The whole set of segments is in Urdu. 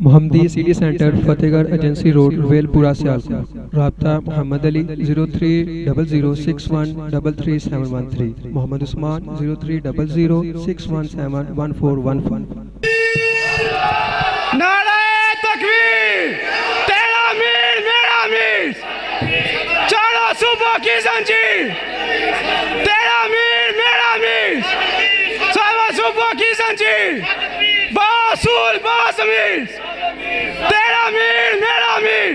محمدی سٹی سینٹر فتح گڑھ ایجنسی روڈ رویل پورہ سیالکوٹ۔ رابطہ محمد علی 0300613373 محمد عثمان 0300617141. نعرہ تکبیر، تیرا میر میرا میر، چاروں صوبوں کی زنجیر، تیرا میر میرا میر، چاروں صوبوں کی زنجیر، باصول باضمیر، تیرا میر میرا میر،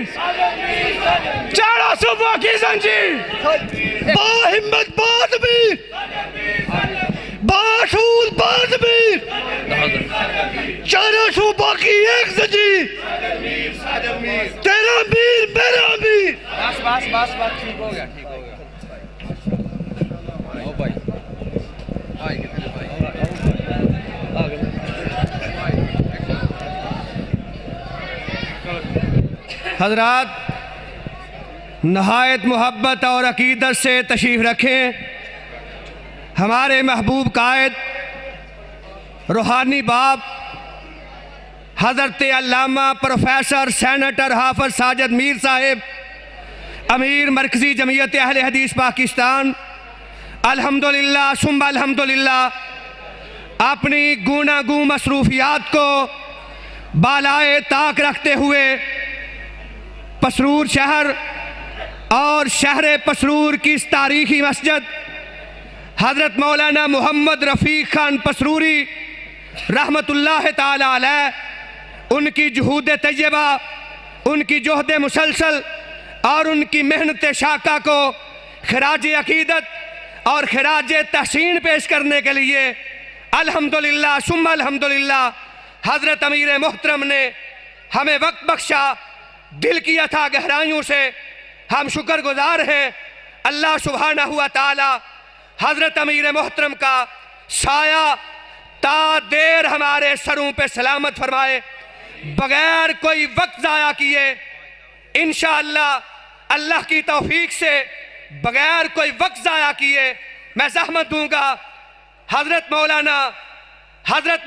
چاروں صوبوں کی زنجیر، باہمت باضمیر، باصول باضمیر، چاروں صوبوں کی ایک زنجیر، تیرا میر میرا میر۔ بس ٹھیک ہو گیا ٹھیک ہو گیا۔ او بھائی آئے کتنے بھائی حضرات نہایت محبت اور عقیدت سے تشریف رکھیں۔ ہمارے محبوب قائد روحانی باپ حضرت علامہ پروفیسر سینیٹر حافظ ساجد میر صاحب، امیر مرکزی جمعیت اہل حدیث پاکستان، الحمدللہ ثم الحمدللہ اپنی گوناگوں مصروفیات کو بالائے طاق رکھتے ہوئے پسرور شہر اور شہر پسرور کی اس تاریخی مسجد حضرت مولانا محمد رفیق خان پسروری رحمت اللہ تعالی علیہ، ان کی جہود طیبہ، ان کی جہد مسلسل اور ان کی محنت شاقہ کو خراج عقیدت اور خراج تحسین پیش کرنے کے لیے الحمدللہ ثم الحمدللہ حضرت امیر محترم نے ہمیں وقت بخشا۔ دل کی اتھا گہرائیوں سے ہم شکر گزار ہیں۔ اللہ سبحانہ و تعالی حضرت امیر محترم کا سایہ تا دیر ہمارے سروں پہ سلامت فرمائے، بغیر کوئی وقت ضائع کیے انشاءاللہ اللہ کی توفیق سے بغیر کوئی وقت ضائع کیے میں زحمت دوں گا حضرت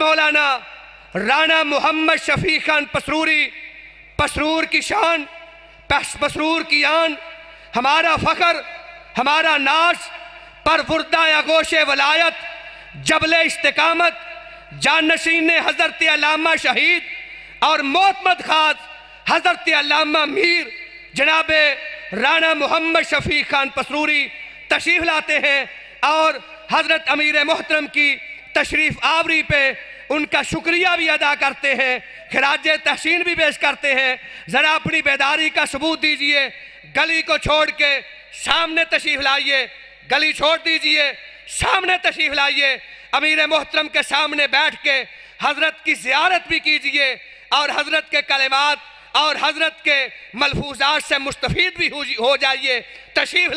مولانا رانا محمد شفیق خان پسروری، پسرور کی شان، پسرور کی آن، ہمارا فخر، ہمارا ناز، پروردہ آغوش ولایت، جبل استقامت، جانشین حضرت علامہ شہید اور معتمد خاص حضرت علامہ میر جناب رانا محمد شفیق خان پسروری تشریف لاتے ہیں، اور حضرت امیر محترم کی تشریف آوری پہ ان کا شکریہ بھی ادا کرتے ہیں، خراج تحسین بھی پیش کرتے ہیں۔ ذرا اپنی بیداری کا ثبوت دیجئے، گلی کو چھوڑ کے سامنے تشریف لائیے، گلی چھوڑ دیجئے، سامنے تشریف لائیے، امیر محترم کے سامنے بیٹھ کے حضرت کی زیارت بھی کیجئے اور حضرت کے کلمات اور حضرت کے ملفوظات سے مستفید بھی ہو جائیے۔ تشریف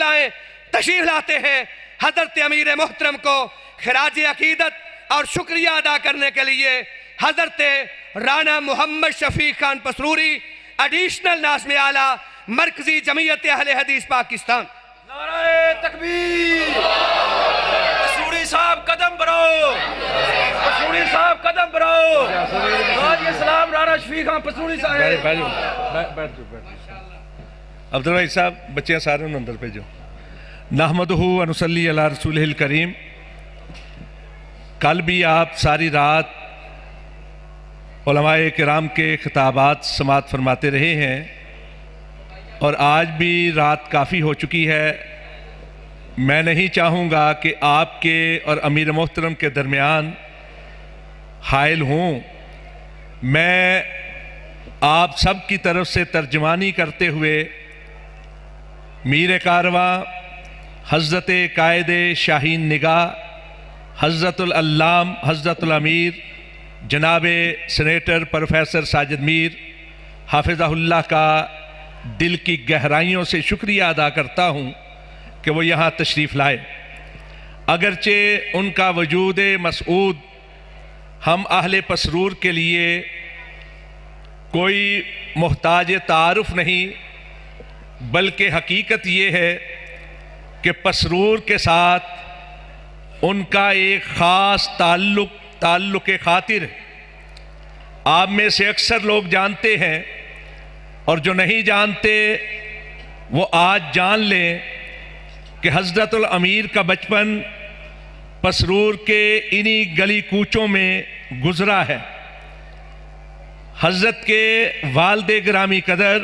لاتے ہیں حضرت امیر محترم کو خراج عقیدت اور شکریہ ادا کرنے کے لیے حضرت رانا محمد شفیق خان پسروری ایڈیشنل ناظم اعلیٰ مرکزی جمعیت اہل حدیث پاکستان۔ نعرہ تکبیر، پسروری صاحب قدم بڑھاؤ، پسروری صاحب قدم بڑھاؤ، حاجی سلام رانا شفیق خان پسروری صاحب۔ عبدالرحیم صاحب بچیاں سارے انہوں اندر بھیجو۔ نحمدہ و نصلی علی رسولہ الکریم۔ کل بھی آپ ساری رات علماء کرام کے خطابات سماعت فرماتے رہے ہیں، اور آج بھی رات کافی ہو چکی ہے۔ میں نہیں چاہوں گا کہ آپ کے اور امیر محترم کے درمیان حائل ہوں۔ میں آپ سب کی طرف سے ترجمانی کرتے ہوئے میر کارواں حضرت قائد شاہین نگاہ حضرت العلام حضرت الامیر جناب سینیٹر پروفیسر ساجد میر حافظہ اللہ کا دل کی گہرائیوں سے شکریہ ادا کرتا ہوں کہ وہ یہاں تشریف لائے۔ اگرچہ ان کا وجود مسعود ہم اہل پسرور کے لیے کوئی محتاج تعارف نہیں، بلکہ حقیقت یہ ہے کہ پسرور کے ساتھ ان کا ایک خاص تعلق خاطر ہے۔ آپ میں سے اکثر لوگ جانتے ہیں اور جو نہیں جانتے وہ آج جان لیں کہ حضرت الامیر کا بچپن پسرور کے انہی گلی کوچوں میں گزرا ہے۔ حضرت کے والد گرامی قدر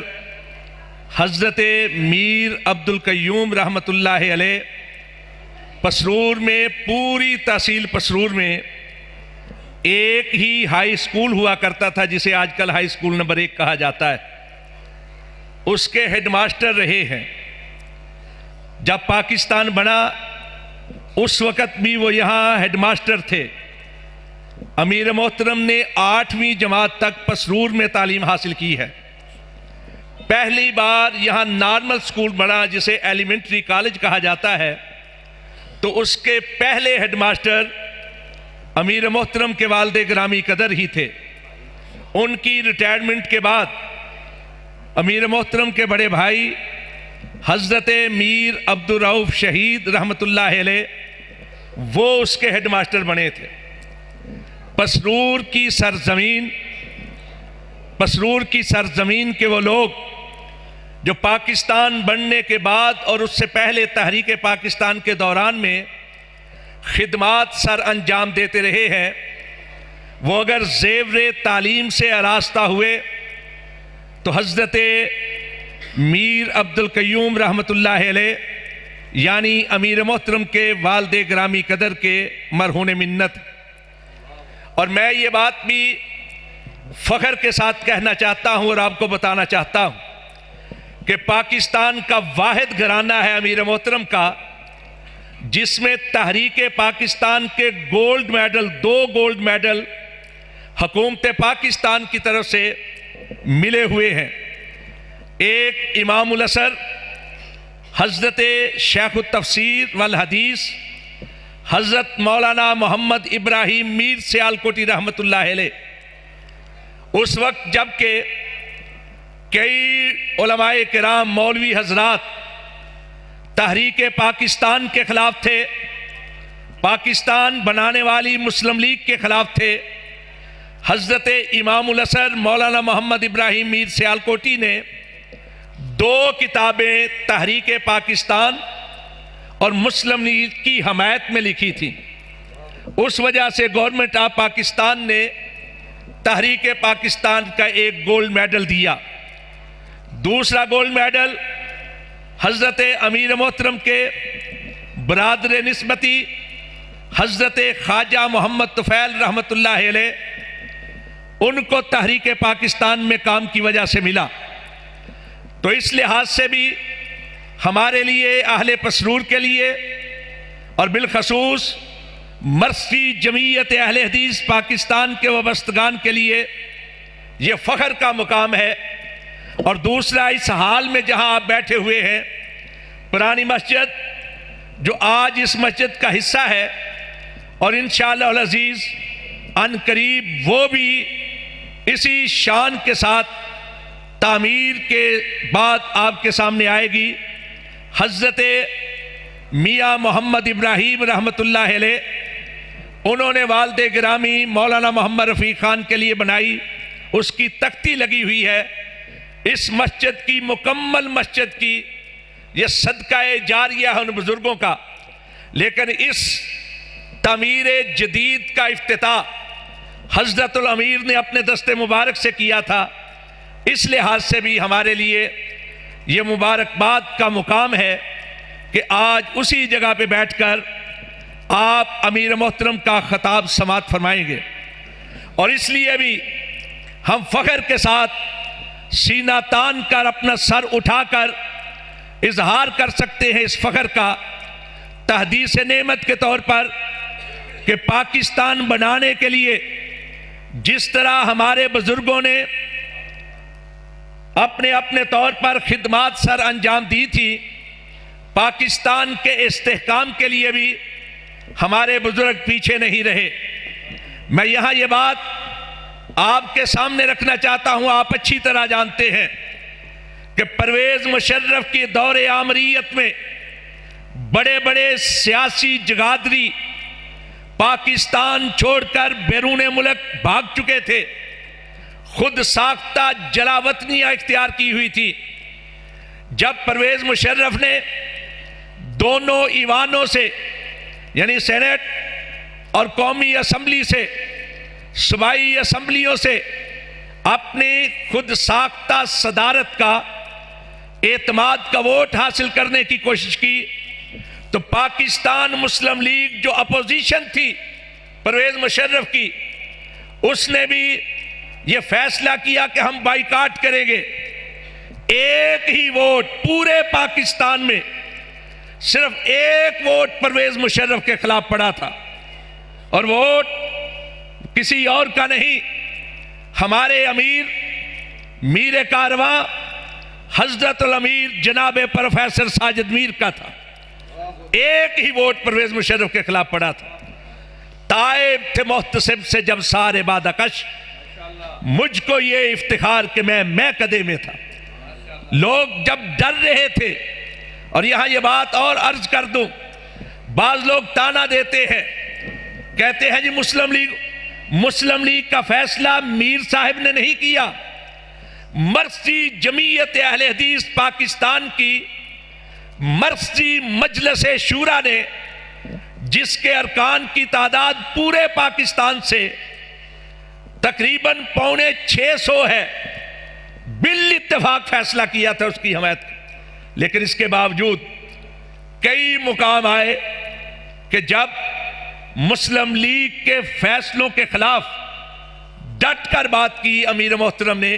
حضرت میر عبد القیوم رحمۃ اللہ علیہ پسرور میں، پوری تحصیل پسرور میں ایک ہی ہائی اسکول ہوا کرتا تھا جسے آج کل ہائی اسکول نمبر 1 کہا جاتا ہے، اس کے ہیڈ ماسٹر رہے ہیں۔ جب پاکستان بنا اس وقت بھی وہ یہاں ہیڈ ماسٹر تھے۔ امیر محترم نے 8ویں جماعت تک پسرور میں تعلیم حاصل کی ہے۔ پہلی بار یہاں نارمل اسکول بنا جسے ایلیمنٹری کالج کہا جاتا ہے، تو اس کے پہلے ہیڈ ماسٹر امیر محترم کے والد گرامی قدر ہی تھے۔ ان کی ریٹائرمنٹ کے بعد امیر محترم کے بڑے بھائی حضرت میر عبد الرؤف شہید رحمۃ اللہ علیہ وہ اس کے ہیڈ ماسٹر بنے تھے۔ پسرور کی سرزمین کے وہ لوگ جو پاکستان بننے کے بعد اور اس سے پہلے تحریک پاکستان کے دوران میں خدمات سر انجام دیتے رہے ہیں، وہ اگر زیور تعلیم سے آراستہ ہوئے تو حضرت میر عبد القیوم رحمۃ اللہ علیہ یعنی امیر محترم کے والد گرامی قدر کے مرہون منت۔ اور میں یہ بات بھی فخر کے ساتھ کہنا چاہتا ہوں اور آپ کو بتانا چاہتا ہوں کہ پاکستان کا واحد گھرانہ ہے امیر محترم کا جس میں تحریک پاکستان کے گولڈ میڈل 2 گولڈ میڈل حکومت پاکستان کی طرف سے ملے ہوئے ہیں۔ ایک امام الازہر حضرت شیخ التفسیر والحدیث حضرت مولانا محمد ابراہیم میر سیالکوٹی رحمۃ اللہ علیہ، اس وقت جب کہ کئی علماء کرام مولوی حضرات تحریک پاکستان کے خلاف تھے، پاکستان بنانے والی مسلم لیگ کے خلاف تھے، حضرت امام الازہر مولانا محمد ابراہیم میر سیالکوٹی نے 2 کتابیں تحریک پاکستان اور مسلم لیگ کی حمایت میں لکھی تھی۔ اس وجہ سے گورنمنٹ آف پاکستان نے تحریک پاکستان کا ایک گولڈ میڈل دیا۔ دوسرا گولڈ میڈل حضرت امیر محترم کے برادر نسبتی حضرت خواجہ محمد طفیل رحمۃ اللہ علیہ، ان کو تحریک پاکستان میں کام کی وجہ سے ملا۔ تو اس لحاظ سے بھی ہمارے لیے، اہل پسرور کے لیے اور بالخصوص مرثی جمعیت اہل حدیث پاکستان کے وابستگان کے لیے یہ فخر کا مقام ہے۔ اور دوسرا، اس حال میں جہاں آپ بیٹھے ہوئے ہیں، پرانی مسجد جو آج اس مسجد کا حصہ ہے اور انشاءاللہ العزیز ان قریب وہ بھی اسی شان کے ساتھ تعمیر کے بعد آپ کے سامنے آئے گی۔ حضرت میاں محمد ابراہیم رحمۃ اللہ علیہ، انہوں نے والد گرامی مولانا محمد رفیق خان کے لیے بنائی، اس کی تختی لگی ہوئی ہے۔ اس مسجد کی، مکمل مسجد کی، یہ صدقہ جاریہ ہے ان بزرگوں کا، لیکن اس تعمیر جدید کا افتتاح حضرت الامیر نے اپنے دست مبارک سے کیا تھا۔ اس لحاظ سے بھی ہمارے لیے یہ مبارکباد کا مقام ہے کہ آج اسی جگہ پہ بیٹھ کر آپ امیر محترم کا خطاب سماعت فرمائیں گے، اور اس لیے بھی ہم فخر کے ساتھ سینہ تان کر، اپنا سر اٹھا کر اظہار کر سکتے ہیں اس فخر کا، تحدیث نعمت کے طور پر، کہ پاکستان بنانے کے لیے جس طرح ہمارے بزرگوں نے اپنے اپنے طور پر خدمات سر انجام دی تھی، پاکستان کے استحکام کے لیے بھی ہمارے بزرگ پیچھے نہیں رہے۔ میں یہاں یہ بات آپ کے سامنے رکھنا چاہتا ہوں، آپ اچھی طرح جانتے ہیں کہ پرویز مشرف کی دور آمریت میں بڑے بڑے سیاسی جگادری پاکستان چھوڑ کر بیرون ملک بھاگ چکے تھے، خود ساختہ جلاوطنیاں اختیار کی ہوئی تھی. جب پرویز مشرف نے دونوں ایوانوں سے یعنی سینٹ اور قومی اسمبلی سے صوبائی اسمبلیوں سے اپنی خود ساختہ صدارت کا اعتماد کا ووٹ حاصل کرنے کی کوشش کی تو پاکستان مسلم لیگ جو اپوزیشن تھی پرویز مشرف کی اس نے بھی یہ فیصلہ کیا کہ ہم بائیکاٹ کریں گے. ایک ہی ووٹ پورے پاکستان میں صرف ایک ووٹ پرویز مشرف کے خلاف پڑا تھا اور ووٹ کسی اور کا نہیں ہمارے امیر میر کارواں حضرت الامیر جناب پروفیسر ساجد میر کا تھا. ایک ہی ووٹ پرویز مشرف کے خلاف پڑا تھا. تائب تھے محتسب سے جب سارے بادہ کش مجھ کو یہ افتخار کہ میں قدے میں تھا. لوگ جب ڈر رہے تھے اور یہاں یہ بات اور عرض کر دوں بعض لوگ تانا دیتے ہیں کہتے ہیں جی مسلم لیگ کا فیصلہ میر صاحب نے نہیں کیا. مرکزی جمعیت اہل حدیث پاکستان کی مرکزی مجلس شورا نے جس کے ارکان کی تعداد پورے پاکستان سے تقریباً 650 ہے بالاتفاق فیصلہ کیا تھا اس کی حمایت. لیکن اس کے باوجود کئی مقام آئے کہ جب مسلم لیگ کے فیصلوں کے خلاف ڈٹ کر بات کی امیر محترم نے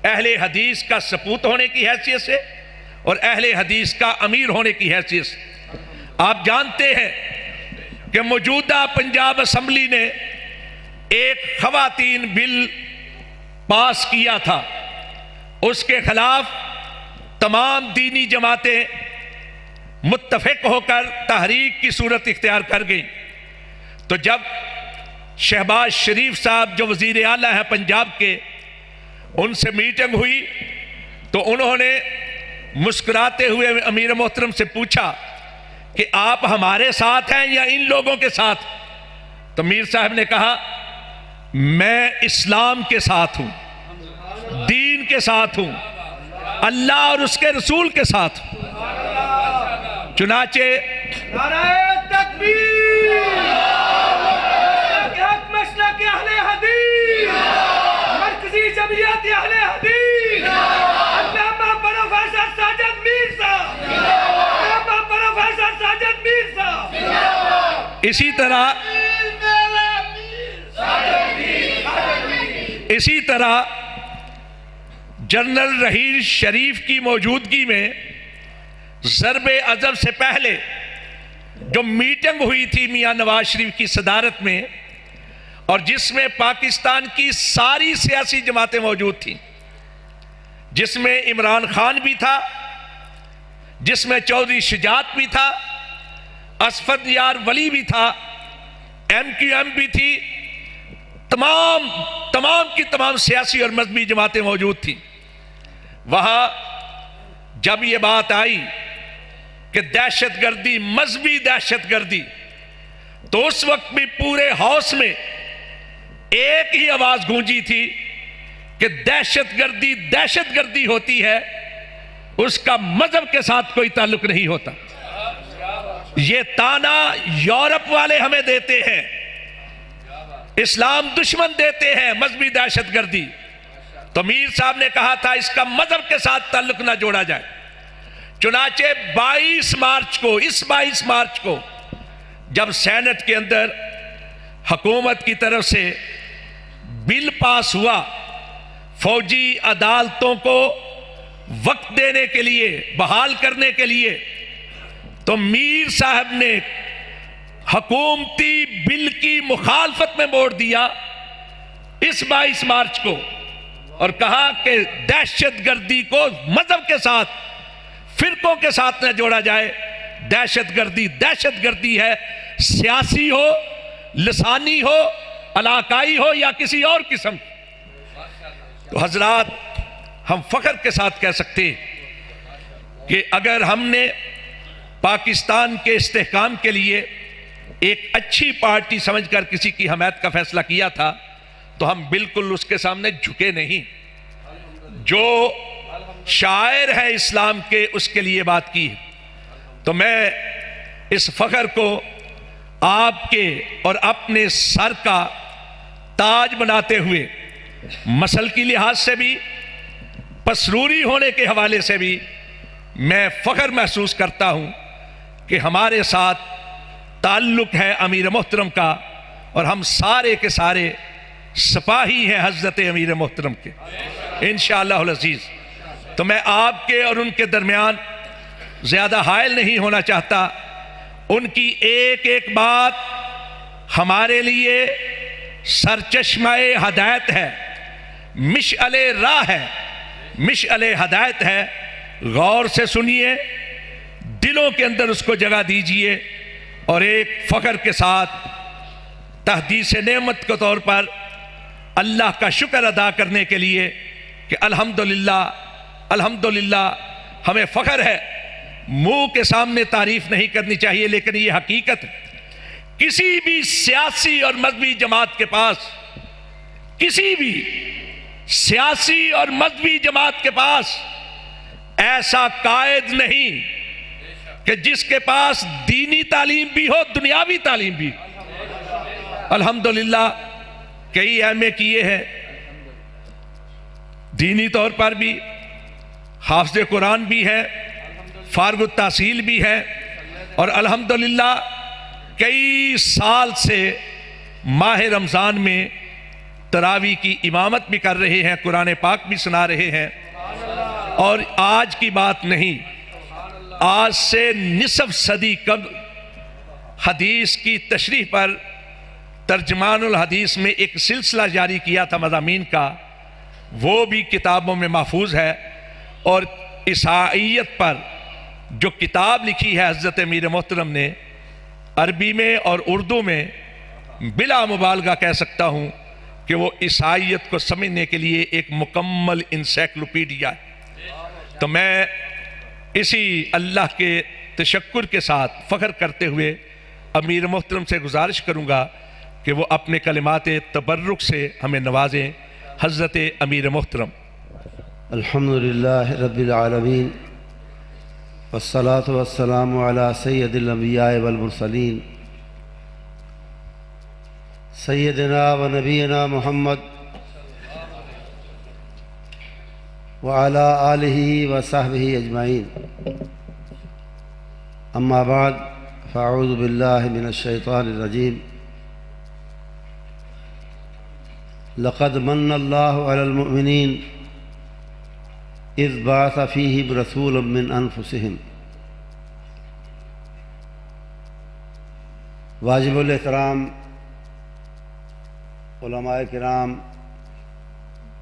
اہل حدیث کا سپوت ہونے کی حیثیت سے اور اہل حدیث کا امیر ہونے کی حیثیت سے. آپ جانتے ہیں کہ موجودہ پنجاب اسمبلی نے ایک خواتین بل پاس کیا تھا. اس کے خلاف تمام دینی جماعتیں متفق ہو کر تحریک کی صورت اختیار کر گئیں. تو جب شہباز شریف صاحب جو وزیر اعلیٰ ہیں پنجاب کے ان سے میٹنگ ہوئی تو انہوں نے مسکراتے ہوئے امیر محترم سے پوچھا کہ آپ ہمارے ساتھ ہیں یا ان لوگوں کے ساتھ. تو میر صاحب نے کہا میں اسلام کے ساتھ ہوں, دین کے ساتھ ہوں, اللہ اور اس کے رسول کے ساتھ ہوں. چنانچہ نعرہ تکبیر مسلک اہل حدیث مرکزی جمعیت اہل حدیث علامہ پروفیسر ساجد میر صاحب علامہ پروفیسر ساجد میر صاحب اسی طرح جنرل رحیل شریف کی موجودگی میں ضرب عضب سے پہلے جو میٹنگ ہوئی تھی میاں نواز شریف کی صدارت میں اور جس میں پاکستان کی ساری سیاسی جماعتیں موجود تھیں, جس میں عمران خان بھی تھا, جس میں چودھری شجاعت بھی تھا, اسفد یار ولی بھی تھا, ایم کیو ایم بھی تھی, تمام کی تمام سیاسی اور مذہبی جماعتیں موجود تھیں. وہاں جب یہ بات آئی کہ دہشت گردی مذہبی دہشت گردی تو اس وقت بھی پورے ہاؤس میں ایک ہی آواز گونجی تھی کہ دہشت گردی ہوتی ہے, اس کا مذہب کے ساتھ کوئی تعلق نہیں ہوتا. یہ تانا یورپ والے ہمیں دیتے ہیں, اسلام دشمن دیتے ہیں مذہبی دہشت گردی. تو میر صاحب نے کہا تھا اس کا مذہب کے ساتھ تعلق نہ جوڑا جائے. چنانچہ 22 مارچ کو جب سینٹ کے اندر حکومت کی طرف سے بل پاس ہوا فوجی عدالتوں کو وقت دینے کے لیے, بحال کرنے کے لیے, تو میر صاحب نے حکومتی بل کی مخالفت میں ووٹ دیا اس 22 مارچ کو اور کہا کہ دہشت گردی کو مذہب کے ساتھ, فرقوں کے ساتھ نہ جوڑا جائے. دہشت گردی ہے, سیاسی ہو, لسانی ہو, علاقائی ہو یا کسی اور قسم. تو حضرات ہم فخر کے ساتھ کہہ سکتے کہ اگر ہم نے پاکستان کے استحکام کے لیے ایک اچھی پارٹی سمجھ کر کسی کی حمایت کا فیصلہ کیا تھا تو ہم بالکل اس کے سامنے جھکے نہیں. جو شاعر ہے اسلام کے اس کے لیے بات کی. تو میں اس فخر کو آپ کے اور اپنے سر کا تاج بناتے ہوئے مسل کی لحاظ سے بھی پسروری ہونے کے حوالے سے بھی میں فخر محسوس کرتا ہوں کہ ہمارے ساتھ تعلق ہے امیر محترم کا اور ہم سارے کے سارے سپاہی ہیں حضرت امیر محترم کے انشاءاللہ العزیز. تو میں آپ کے اور ان کے درمیان زیادہ حائل نہیں ہونا چاہتا. ان کی ایک ایک بات ہمارے لیے سرچشمہ ہدایت ہے, مشعل راہ ہے, مشعل ہدایت ہے. غور سے سنیے, دلوں کے اندر اس کو جگہ دیجئے اور ایک فخر کے ساتھ تحدیث نعمت کے طور پر اللہ کا شکر ادا کرنے کے لیے کہ الحمدللہ الحمدللہ ہمیں فخر ہے. منہ کے سامنے تعریف نہیں کرنی چاہیے لیکن یہ حقیقت ہے. کسی بھی سیاسی اور مذہبی جماعت کے پاس, کسی بھی سیاسی اور مذہبی جماعت کے پاس ایسا قائد نہیں کہ جس کے پاس دینی تعلیم بھی ہو, دنیاوی تعلیم بھی. الحمدللہ کئی ایم اے کیے ہیں, دینی طور پر بھی, حافظ قرآن بھی ہے, فارغ التحصیل بھی ہے, اور الحمدللہ کئی سال سے ماہ رمضان میں تراویح کی امامت بھی کر رہے ہیں, قرآن پاک بھی سنا رہے ہیں. اور آج کی بات نہیں, آج سے نصف صدی قبل حدیث کی تشریح پر ترجمان الحدیث میں ایک سلسلہ جاری کیا تھا مضامین کا, وہ بھی کتابوں میں محفوظ ہے. اور عیسائیت پر جو کتاب لکھی ہے حضرت امیر محترم نے, عربی میں اور اردو میں, بلا مبالغہ کہہ سکتا ہوں کہ وہ عیسائیت کو سمجھنے کے لیے ایک مکمل انسائکلوپیڈیا ہے. تو میں اسی اللہ کے تشکر کے ساتھ فخر کرتے ہوئے امیر محترم سے گزارش کروں گا کہ وہ اپنے کلمات تبرک سے ہمیں نوازیں. حضرت امیر محترم. الحمدللہ رب العالمین والصلاة والسلام علی سید الانبیاء والمرسلین سیدنا و نبینا محمد وعلی آلہ و صحبہ اجمعین. اما بعد فاعوذ باللہ من الشیطان الرجیم. لقد من اللہ علی المؤمنین اذ بعث فیہم رسولا من انفسہم. واجب الاحترام علماء کرام,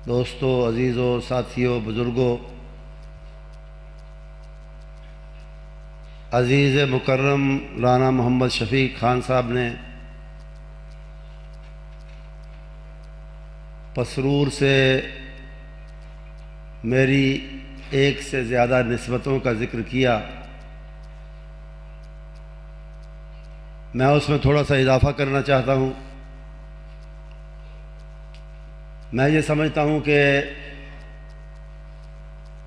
دوستو, عزیزوں, ساتھیوں, بزرگوں, عزیز مکرم رانا محمد شفیق خان صاحب نے پسرور سے میری ایک سے زیادہ نسبتوں کا ذکر کیا. میں اس میں تھوڑا سا اضافہ کرنا چاہتا ہوں. میں یہ سمجھتا ہوں کہ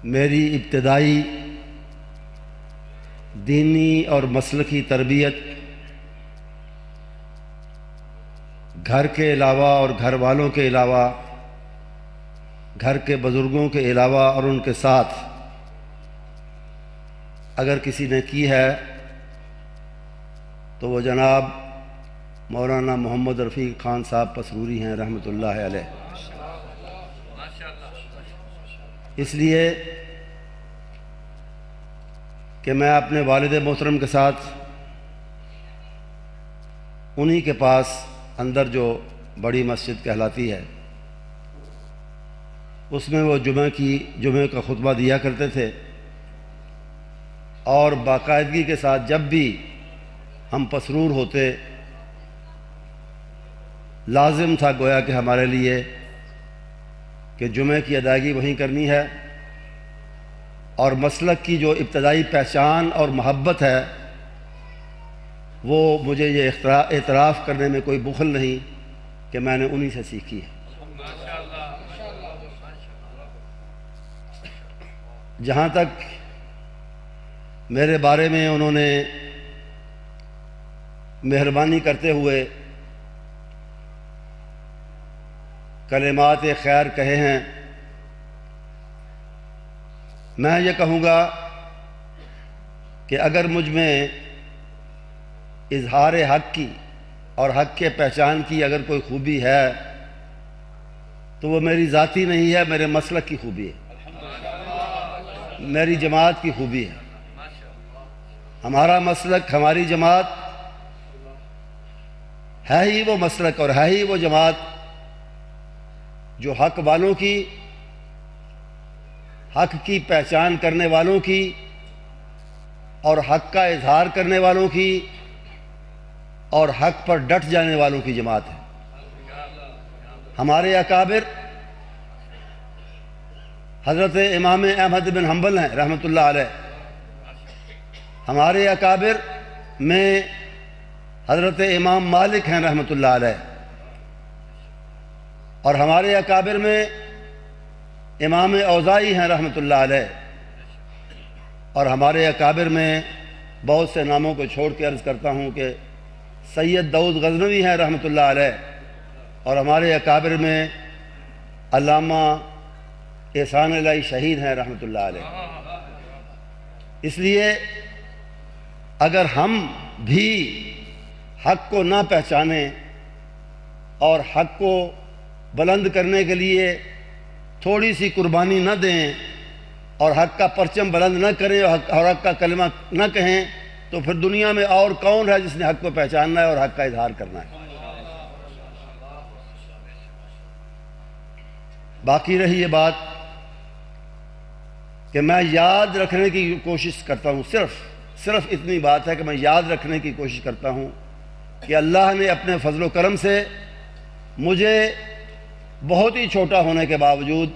میری ابتدائی دینی اور مسلکی تربیت گھر کے علاوہ اور گھر والوں کے علاوہ, گھر کے بزرگوں کے علاوہ اور ان کے ساتھ اگر کسی نے کی ہے تو وہ جناب مولانا محمد رفیق خان صاحب پسروری ہیں رحمۃ اللہ علیہ. اس لیے کہ میں اپنے والد محترم کے ساتھ انہی کے پاس اندر جو بڑی مسجد کہلاتی ہے اس میں وہ جمعے کا خطبہ دیا کرتے تھے, اور باقاعدگی کے ساتھ جب بھی ہم پسرور ہوتے لازم تھا گویا کہ ہمارے لیے کہ جمعے کی ادائیگی وہیں کرنی ہے, اور مسلک کی جو ابتدائی پہچان اور محبت ہے وہ مجھے یہ اعتراف کرنے میں کوئی بخل نہیں کہ میں نے انہی سے سیکھی ہے. جہاں تک میرے بارے میں انہوں نے مہربانی کرتے ہوئے کلمات خیر کہے ہیں، میں یہ کہوں گا کہ اگر مجھ میں اظہار حق کی اور حق کے پہچان کی اگر کوئی خوبی ہے تو وہ میری ذاتی نہیں ہے، میرے مسلک کی خوبی ہے، میری جماعت کی خوبی ہے۔ ہمارا مسلک، ہماری جماعت ہے ہی وہ مسلک اور ہے ہی وہ جماعت جو حق والوں کی، حق کی پہچان کرنے والوں کی اور حق کا اظہار کرنے والوں کی اور حق پر ڈٹ جانے والوں کی جماعت ہے۔ ہمارے اکابر حضرت امام احمد بن حنبل ہیں رحمۃ اللہ علیہ، ہمارے اکابر میں حضرت امام مالک ہیں رحمۃ اللہ علیہ، اور ہمارے اکابر میں امام اوزاعی ہیں رحمۃ اللہ علیہ، اور ہمارے اکابر میں بہت سے ناموں کو چھوڑ کے عرض کرتا ہوں کہ سید داؤد غزنوی ہیں رحمۃ اللہ علیہ، اور ہمارے اکابر میں علامہ احسان الہی شہید ہیں رحمۃ اللہ علیہ۔ اس لیے اگر ہم بھی حق کو نہ پہچانیں اور حق کو بلند کرنے کے لیے تھوڑی سی قربانی نہ دیں اور حق کا پرچم بلند نہ کریں اور حق کا کلمہ نہ کہیں تو پھر دنیا میں اور کون ہے جس نے حق کو پہچاننا ہے اور حق کا اظہار کرنا ہے۔ باقی رہی یہ بات کہ میں یاد رکھنے کی کوشش کرتا ہوں، صرف اتنی بات ہے کہ میں یاد رکھنے کی کوشش کرتا ہوں کہ اللہ نے اپنے فضل و کرم سے مجھے بہت ہی چھوٹا ہونے کے باوجود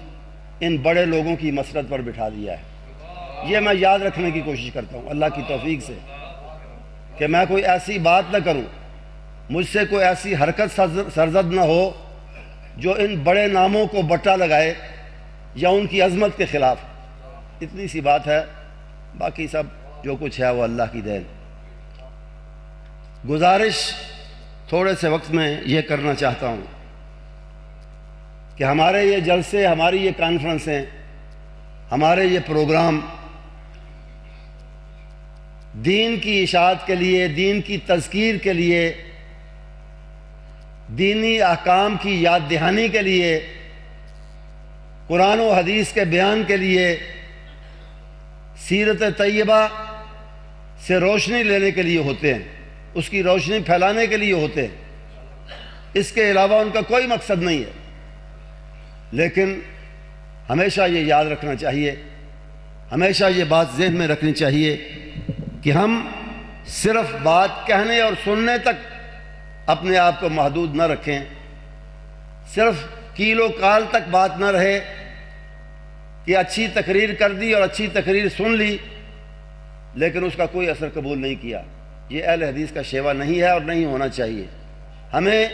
ان بڑے لوگوں کی مسرت پر بٹھا دیا ہے۔ یہ میں یاد رکھنے کی کوشش کرتا ہوں اللہ کی توفیق سے کہ میں کوئی ایسی بات نہ کروں، مجھ سے کوئی ایسی حرکت سرزد نہ ہو جو ان بڑے ناموں کو بٹا لگائے یا ان کی عظمت کے خلاف۔ اتنی سی بات ہے، باقی سب جو کچھ ہے وہ اللہ کی دین۔ گزارش تھوڑے سے وقت میں یہ کرنا چاہتا ہوں کہ ہمارے یہ جلسے، ہماری یہ کانفرنسیں، ہمارے یہ پروگرام دین کی اشاعت کے لیے، دین کی تذکیر کے لیے، دینی احکام کی یاد دہانی کے لیے، قرآن و حدیث کے بیان کے لیے، سیرت طیبہ سے روشنی لینے کے لیے ہوتے ہیں، اس کی روشنی پھیلانے کے لیے ہوتے ہیں، اس کے علاوہ ان کا کوئی مقصد نہیں ہے۔ لیکن ہمیشہ یہ یاد رکھنا چاہیے، ہمیشہ یہ بات ذہن میں رکھنی چاہیے کہ ہم صرف بات کہنے اور سننے تک اپنے آپ کو محدود نہ رکھیں، صرف کیل و کال تک بات نہ رہے کہ اچھی تقریر کر دی اور اچھی تقریر سن لی لیکن اس کا کوئی اثر قبول نہیں کیا۔ یہ اہل حدیث کا شیوا نہیں ہے اور نہیں ہونا چاہیے۔ ہمیں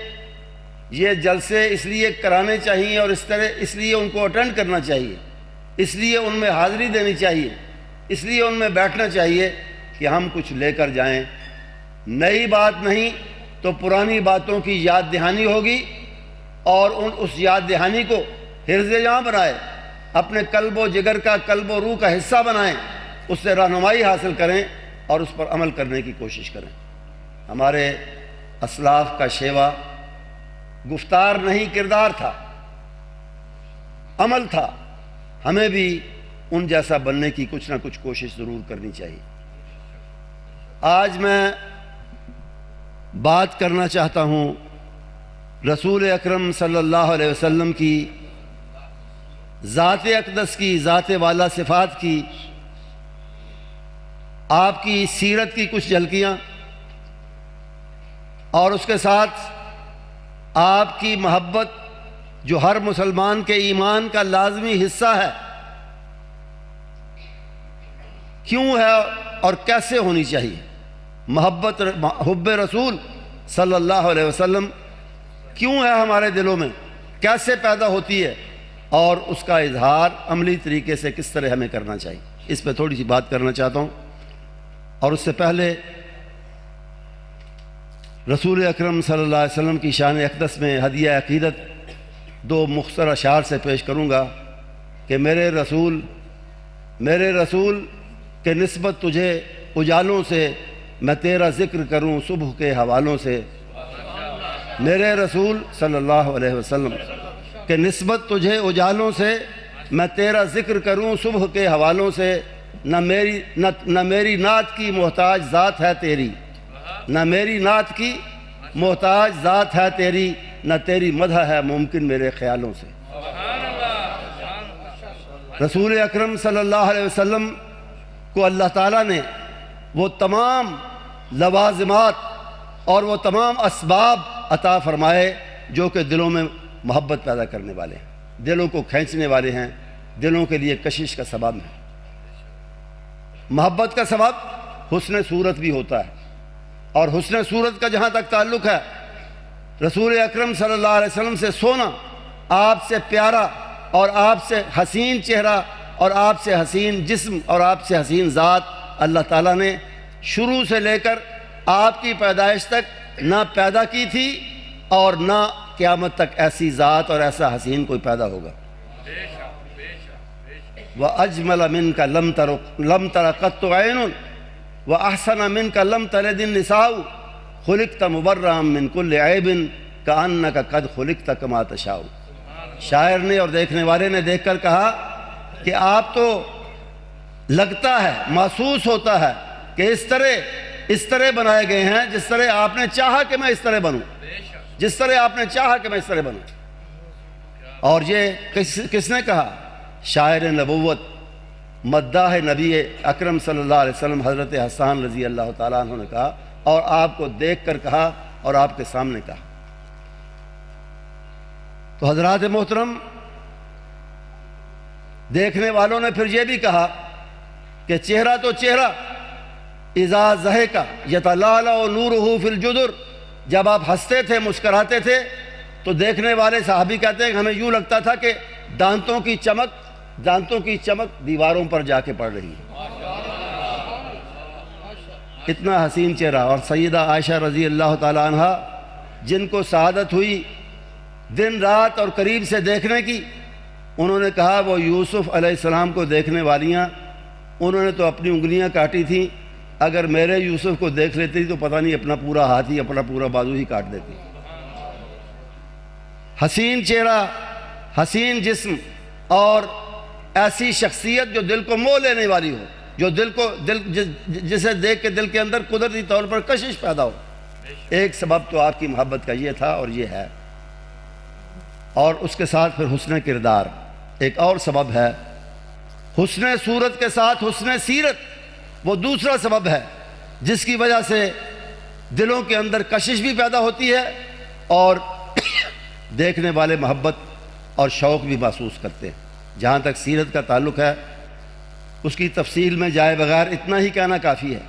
یہ جلسے اس لیے کرانے چاہیے اور اس لیے ان کو اٹینڈ کرنا چاہیے، اس لیے ان میں حاضری دینی چاہیے، اس لیے ان میں بیٹھنا چاہیے کہ ہم کچھ لے کر جائیں۔ نئی بات نہیں تو پرانی باتوں کی یاد دہانی ہوگی اور اس یاد دہانی کو حرز جاں بنائے، اپنے قلب و جگر کا، قلب و روح کا حصہ بنائیں، اس سے رہنمائی حاصل کریں اور اس پر عمل کرنے کی کوشش کریں۔ ہمارے اسلاف کا شیوا گفتار نہیں کردار تھا، عمل تھا۔ ہمیں بھی ان جیسا بننے کی کچھ نہ کچھ کوشش ضرور کرنی چاہیے۔ آج میں بات کرنا چاہتا ہوں رسول اکرم صلی اللہ علیہ وسلم کی ذات اقدس کی، ذات والا صفات کی، آپ کی سیرت کی کچھ جھلکیاں، اور اس کے ساتھ آپ کی محبت جو ہر مسلمان کے ایمان کا لازمی حصہ ہے، کیوں ہے اور کیسے ہونی چاہیے۔ محبت، حب رسول صلی اللہ علیہ وسلم کیوں ہے ہمارے دلوں میں، کیسے پیدا ہوتی ہے، اور اس کا اظہار عملی طریقے سے کس طرح ہمیں کرنا چاہیے، اس پہ تھوڑی سی بات کرنا چاہتا ہوں۔ اور اس سے پہلے رسول اکرم صلی اللہ علیہ وسلم کی شان اقدس میں ہدیہ عقیدت دو مختصر اشعار سے پیش کروں گا کہ میرے رسول کے نسبت تجھے اجالوں سے میں تیرا ذکر کروں صبح کے حوالوں سے، میرے رسول صلی اللہ علیہ وسلم کہ نسبت تجھے اجالوں سے میں تیرا ذکر کروں صبح کے حوالوں سے، نہ میری نعت کی محتاج ذات ہے تیری، نہ میری نعت کی محتاج ذات ہے تیری، نہ تیری مدح ہے ممکن میرے خیالوں سے۔ رسول اکرم صلی اللہ علیہ وسلم کو اللہ تعالیٰ نے وہ تمام لوازمات اور وہ تمام اسباب عطا فرمائے جو کہ دلوں میں محبت پیدا کرنے والے ہیں، دلوں کو کھینچنے والے ہیں، دلوں کے لیے کشش کا سبب ہے۔ محبت کا سبب حسن صورت بھی ہوتا ہے، اور حسن صورت کا جہاں تک تعلق ہے، رسول اکرم صلی اللہ علیہ وسلم سے سونا، آپ سے پیارا اور آپ سے حسین چہرہ اور آپ سے حسین جسم اور آپ سے حسین ذات اللہ تعالیٰ نے شروع سے لے کر آپ کی پیدائش تک نہ پیدا کی تھی، اور نہ قیامت تک ایسی ذات اور ایسا حسین کوئی پیدا ہوگا۔ وَأَجْمَلَ مِنْكَ لَمْ تَرَ قَطُّ عَيْنٌ وَأَحْسَنَ مِنْكَ لَمْ تَلِدِ النِّسَاءُ خُلِقْتَ مُبَرَّأً مِنْ كُلِّ عَيْبٍ كَأَنَّكَ قَدْ خُلِقْتَ كَمَا تَشَاءُ۔ شاعر نے اور دیکھنے والے نے دیکھ کر کہا کہ آپ تو لگتا ہے، محسوس ہوتا ہے کہ اس طرح بنائے گئے ہیں جس طرح آپ نے چاہا کہ میں اس طرح بنوں، جس طرح آپ نے چاہا کہ میں اس طرح بنوں۔ اور یہ کس نے کہا؟ شاعر نبوت، مداح نبی اکرم صلی اللہ علیہ وسلم حضرت حسان رضی اللہ تعالیٰ عنہ نے کہا، اور آپ کو دیکھ کر کہا اور آپ کے سامنے کہا۔ تو حضرات محترم، دیکھنے والوں نے پھر یہ بھی کہا کہ چہرہ تو چہرہ اذا ضحک یتلالأ نورہ فی الجدر، جب آپ ہنستے تھے، مسکراتے تھے، تو دیکھنے والے صحابی کہتے ہیں کہ ہمیں یوں لگتا تھا کہ دانتوں کی چمک دیواروں پر جا کے پڑ رہی ہے، اتنا حسین چہرہ۔ اور سیدہ عائشہ رضی اللہ تعالی عنہ جن کو سعادت ہوئی دن رات اور قریب سے دیکھنے کی، انہوں نے کہا وہ یوسف علیہ السلام کو دیکھنے والیاں، انہوں نے تو اپنی انگلیاں کاٹی تھیں، اگر میرے یوسف کو دیکھ لیتی تو پتہ نہیں اپنا پورا ہاتھ ہی، اپنا پورا بازو ہی کاٹ دیتی۔ حسین چہرہ، حسین جسم، اور ایسی شخصیت جو دل کو موہ لینے والی ہو، جو جسے دیکھ کے دل کے اندر قدرتی طور پر کشش پیدا ہو۔ ایک سبب تو آپ کی محبت کا یہ تھا اور یہ ہے، اور اس کے ساتھ پھر حسن کردار ایک اور سبب ہے۔ حسن صورت کے ساتھ حسن سیرت وہ دوسرا سبب ہے جس کی وجہ سے دلوں کے اندر کشش بھی پیدا ہوتی ہے اور دیکھنے والے محبت اور شوق بھی محسوس کرتے ہیں۔ جہاں تک سیرت کا تعلق ہے، اس کی تفصیل میں جائے بغیر اتنا ہی کہنا کافی ہے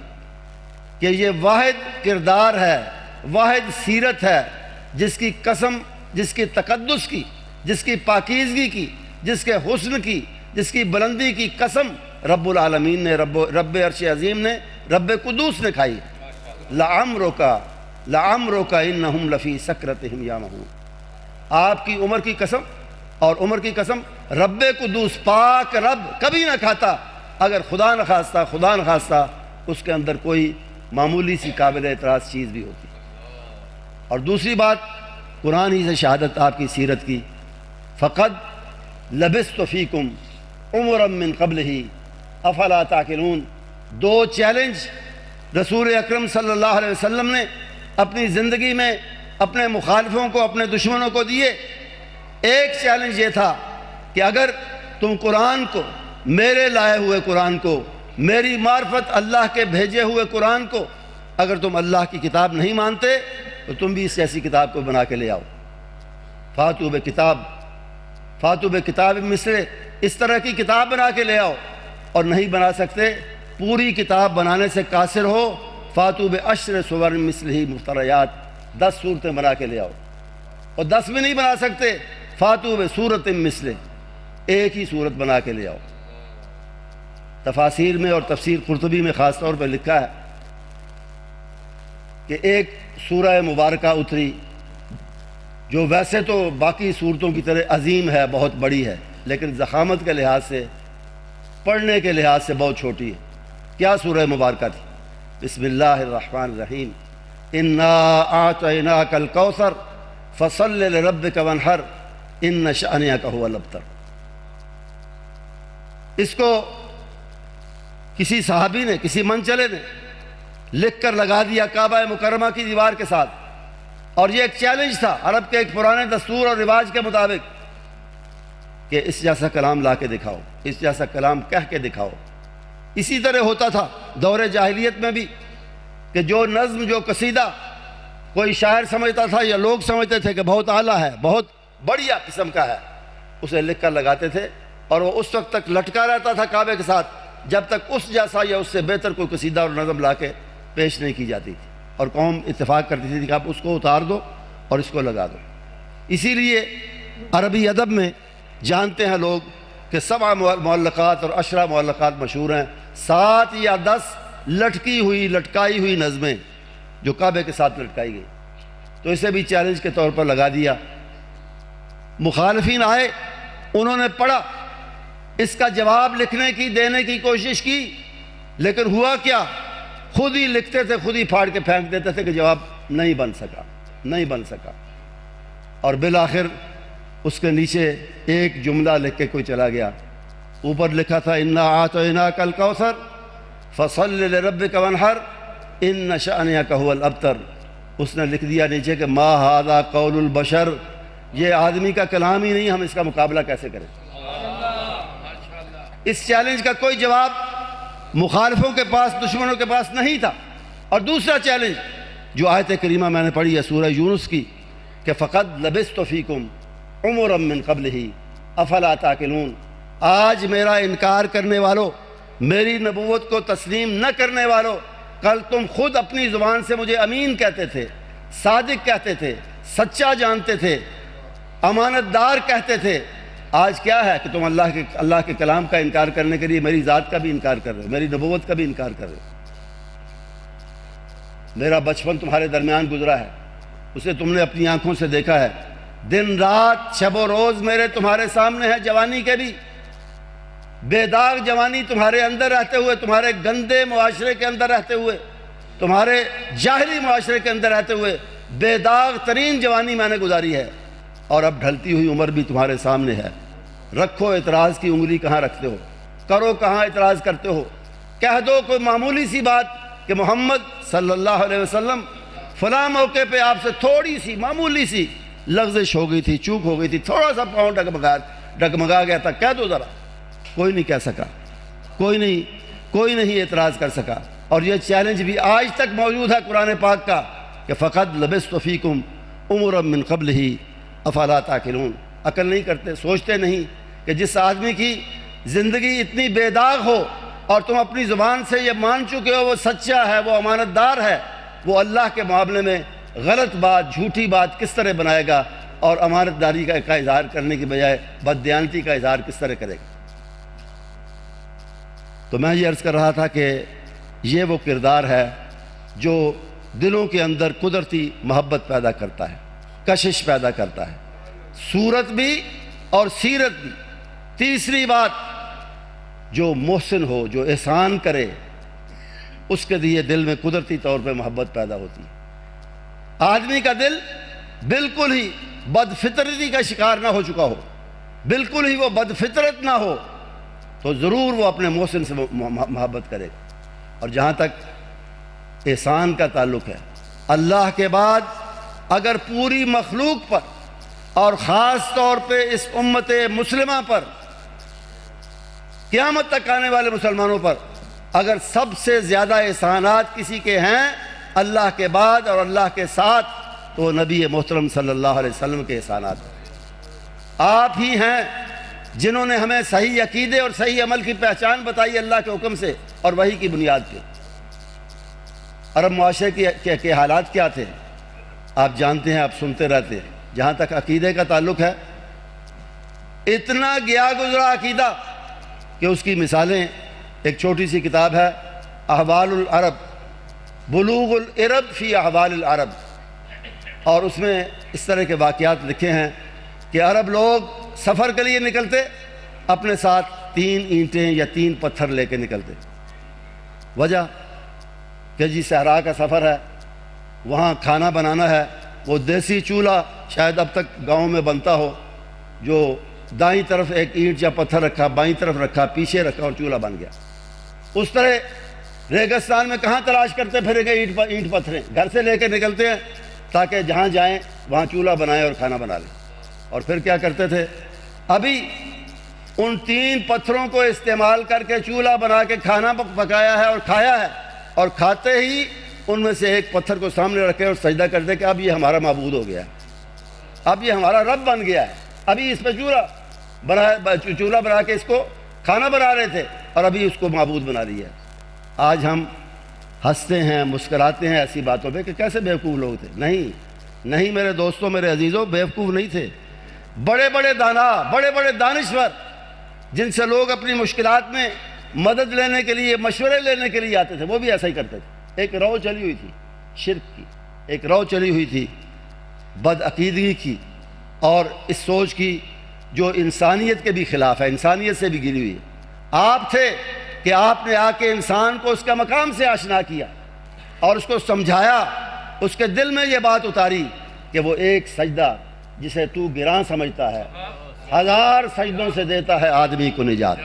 کہ یہ واحد کردار ہے، واحد سیرت ہے جس کی قسم، جس کی تقدس کی، جس کی پاکیزگی کی، جس کے حسن کی، جس کی بلندی کی قسم رب العالمین نے، رب عرش عظیم نے، رب قدوس نے کھائی۔ لعمرک انہم لفی سکرتہم یعمہون۔ آپ کی عمر کی قسم اور عمر کی قسم، رب قدوس پاک رب کبھی نہ کھاتا اگر خدا نخواستہ اس کے اندر کوئی معمولی سی قابل اعتراض چیز بھی ہوتی۔ اور دوسری بات، قرآن ہی سے شہادت آپ کی سیرت کی، فَقَدْ لَبِثْتُ فِيكُمْ عُمُرًا مِّن قَبْلِهِ افلا تعقلون۔ دو چیلنج رسول اکرم صلی اللہ علیہ وسلم نے اپنی زندگی میں اپنے مخالفوں کو، اپنے دشمنوں کو دیے۔ ایک چیلنج یہ تھا کہ اگر تم قرآن کو، میرے لائے ہوئے قرآن کو، میری معرفت اللہ کے بھیجے ہوئے قرآن کو، اگر تم اللہ کی کتاب نہیں مانتے تو تم بھی اس ایسی کتاب کو بنا کے لے آؤ۔ فاتو بکتاب مثل، اس طرح کی کتاب بنا کے لے آؤ، اور نہیں بنا سکتے، پوری کتاب بنانے سے قاصر ہو، فاتو بعشر سور مثلہ مفتریات، 10 صورتیں بنا کے لے آؤ، اور 10 بھی نہیں بنا سکتے، فاتو بسورۃ مثلہ، ایک ہی صورت بنا کے لے آؤ۔ تفاسیر میں اور تفسیر قرطبی میں خاص طور پہ لکھا ہے کہ ایک سورہ مبارکہ اتری جو ویسے تو باقی صورتوں کی طرح عظیم ہے، بہت بڑی ہے، لیکن ضخامت کے لحاظ سے، پڑھنے کے لحاظ سے بہت چھوٹی ہے۔ کیا سورہ مبارکہ تھی؟ بسم اللہ الرحمن الرحیم، انا اعطیناک الکوثر فصل لربک وانحر ان شأنک هو الابتر۔ اس کو کسی صحابی نے، کسی منچلے نے لکھ کر لگا دیا کعبہ مکرمہ کی دیوار کے ساتھ، اور یہ ایک چیلنج تھا عرب کے ایک پرانے دستور اور رواج کے مطابق کہ اس جیسا کلام لا کے دکھاؤ، اس جیسا کلام کہہ کے دکھاؤ۔ اسی طرح ہوتا تھا دور جاہلیت میں بھی کہ جو نظم، جو قصیدہ کوئی شاعر سمجھتا تھا یا لوگ سمجھتے تھے کہ بہت اعلیٰ ہے، بہت بڑھیا قسم کا ہے، اسے لکھ کر لگاتے تھے، اور وہ اس وقت تک لٹکا رہتا تھا کعبے کے ساتھ جب تک اس جیسا یا اس سے بہتر کوئی قصیدہ اور نظم لا کے پیش نہیں کی جاتی تھی، اور قوم اتفاق کرتی تھی کہ آپ اس کو اتار دو اور اس کو لگا دو۔ اسی لیے عربی ادب میں جانتے ہیں لوگ کہ 7 معلقات اور 10 معلقات مشہور ہیں، 7 یا 10 لٹکی ہوئی، لٹکائی ہوئی نظمیں جو کعبے کے ساتھ لٹکائی گئی۔ تو اسے بھی چیلنج کے طور پر لگا دیا۔ مخالفین آئے، انہوں نے پڑھا، اس کا جواب لکھنے کی، دینے کی کوشش کی، لیکن ہوا کیا؟ خود ہی لکھتے تھے، خود ہی پھاڑ کے پھینک دیتے تھے کہ جواب نہیں بن سکا۔ اور بالآخر اس کے نیچے ایک جملہ لکھ کے کوئی چلا گیا، اوپر لکھا تھا انا اعطیناک الکوثر فصل لربک وانحر ان شأنک هو الابتر۔ اس نے لکھ دیا نیچے کہ ما ھذا قول البشر، یہ آدمی کا کلام ہی نہیں، ہم اس کا مقابلہ کیسے کریں؟ اس چیلنج کا کوئی جواب مخالفوں کے پاس، دشمنوں کے پاس نہیں تھا۔ اور دوسرا چیلنج جو آیت کریمہ میں نے پڑھی ہے سورہ یونس کی کہ فَقَدْ لَبِثْتُ فِيكُمْ عُمُرًا مِّن قَبْلِهِ أَفَلَا تَعْقِلُونَ، آج میرا انکار کرنے والوں، میری نبوت کو تسلیم نہ کرنے والوں، کل تم خود اپنی زبان سے مجھے امین کہتے تھے، صادق کہتے تھے، سچا جانتے تھے، امانت دار کہتے تھے، آج کیا ہے کہ تم اللہ کے کلام کا انکار کرنے کے لیے میری ذات کا بھی انکار کر رہے ہو، میری نبوت کا بھی انکار کر رہے ہو۔ میرا بچپن تمہارے درمیان گزرا ہے، اسے تم نے اپنی آنکھوں سے دیکھا ہے، دن رات شب و روز میرے تمہارے سامنے ہے، جوانی کے بھی، بے داغ جوانی تمہارے اندر رہتے ہوئے، تمہارے گندے معاشرے کے اندر رہتے ہوئے، تمہارے جاہلی معاشرے کے اندر رہتے ہوئے بے داغ ترین جوانی میں نے گزاری ہے، اور اب ڈھلتی ہوئی عمر بھی تمہارے سامنے ہے۔ رکھو اعتراض کی انگلی کہاں رکھتے ہو، کرو کہاں اعتراض کرتے ہو، کہہ دو کوئی معمولی سی بات کہ محمد صلی اللہ علیہ وسلم فلاں موقع پہ آپ سے تھوڑی سی معمولی سی لغزش ہو گئی تھی، چوک ہو گئی تھی، تھوڑا سا پاؤں ڈگمگا گیا تھا، کہہ دو ذرا۔ کوئی نہیں کہہ سکا، کوئی نہیں اعتراض کر سکا۔ اور یہ چیلنج بھی آج تک موجود ہے قرآن پاک کا کہ فَقَدْ لَبِثْتُ فِيكُمْ عُمُرًا مِّن قَبْلِهِ أَفَلَا تَعْقِلُونَ، عقل نہیں کرتے، سوچتے نہیں کہ جس آدمی کی زندگی اتنی بے داغ ہو اور تم اپنی زبان سے یہ مان چکے ہو وہ سچا ہے، وہ امانت دار ہے، وہ اللہ کے معاملے میں غلط بات، جھوٹی بات کس طرح بنائے گا، اور امانت داری کا اظہار کرنے کی بجائے بددیانتی کا اظہار کس طرح کرے گا۔ تو میں یہ عرض کر رہا تھا کہ یہ وہ کردار ہے جو دلوں کے اندر قدرتی محبت پیدا کرتا ہے، کشش پیدا کرتا ہے، صورت بھی اور سیرت بھی۔ تیسری بات، جو محسن ہو، جو احسان کرے، اس کے لیے دل میں قدرتی طور پہ محبت پیدا ہوتی ہے۔ آدمی کا دل بالکل ہی بد فطرتی کا شکار نہ ہو چکا ہو، بالکل ہی وہ بد فطرت نہ ہو، تو ضرور وہ اپنے محسن سے محبت کرے گا۔ اور جہاں تک احسان کا تعلق ہے، اللہ کے بعد اگر پوری مخلوق پر اور خاص طور پہ اس امت مسلمہ پر، قیامت تک آنے والے مسلمانوں پر، اگر سب سے زیادہ احسانات کسی کے ہیں اللہ کے بعد اور اللہ کے ساتھ، تو وہ نبی محترم صلی اللہ علیہ وسلم کے احسانات ہیں۔ آپ ہی ہیں جنہوں نے ہمیں صحیح عقیدے اور صحیح عمل کی پہچان بتائی اللہ کے حکم سے اور وحی کی بنیاد پہ۔ عرب معاشرے کے حالات کیا تھے آپ جانتے ہیں، آپ سنتے رہتے ہیں۔ جہاں تک عقیدے کا تعلق ہے، اتنا گیا گزرا عقیدہ کہ اس کی مثالیں ایک چھوٹی سی کتاب ہے احوال العرب، بلوغ العرب فی احوال العرب، اور اس میں اس طرح کے واقعات لکھے ہیں کہ عرب لوگ سفر کے لیے نکلتے، اپنے ساتھ 3 اینٹیں یا 3 پتھر لے کے نکلتے۔ وجہ کہ جی صحرا کا سفر ہے، وہاں کھانا بنانا ہے، وہ دیسی چولہا شاید اب تک گاؤں میں بنتا ہو، جو دائیں طرف ایک اینٹ یا پتھر رکھا، بائیں طرف رکھا، پیچھے رکھا اور چولہا بن گیا۔ اس طرح ریگستان میں کہاں تلاش کرتے پھریں گے اینٹ پتھریں، گھر سے لے کے نکلتے ہیں تاکہ جہاں جائیں وہاں چولہا بنائیں اور کھانا بنا لیں۔ اور پھر کیا کرتے تھے، ابھی ان 3 پتھروں کو استعمال کر کے چولہا بنا کے کھانا پکایا ہے اور کھایا ہے، اور کھاتے ہی ان میں سے ایک پتھر کو سامنے رکھے اور سجدہ کر دے کہ اب یہ ہمارا معبود ہو گیا ہے، اب یہ ہمارا رب بن گیا ہے۔ ابھی اس پہ چولہا بنا کے اس کو کھانا بنا رہے تھے اور ابھی اس کو معبود بنا لیا ہے۔ آج ہم ہنستے ہیں، مسکراتے ہیں ایسی باتوں پہ کہ کیسے بیوقوف لوگ تھے۔ نہیں میرے دوستوں، میرے عزیزوں، بیوقوف نہیں تھے، بڑے بڑے دانا، بڑے بڑے دانشور، جن سے لوگ اپنی مشکلات میں مدد لینے کے لیے، مشورے لینے کے لیے آتے تھے، وہ بھی ایسا ہی کرتے تھے۔ ایک رو چلی ہوئی تھی شرک کی، ایک رو چلی ہوئی تھی بد عقیدگی کی، اور اس سوچ کی جو انسانیت کے بھی خلاف ہے، انسانیت سے بھی گری ہوئی ہے۔ آپ تھے کہ آپ نے آ کے انسان کو اس کا مقام سے آشنا کیا اور اس کو سمجھایا، اس کے دل میں یہ بات اتاری کہ وہ ایک سجدہ جسے تو گراں سمجھتا ہے 1000 سجدوں سے دیتا ہے آدمی کو نجات۔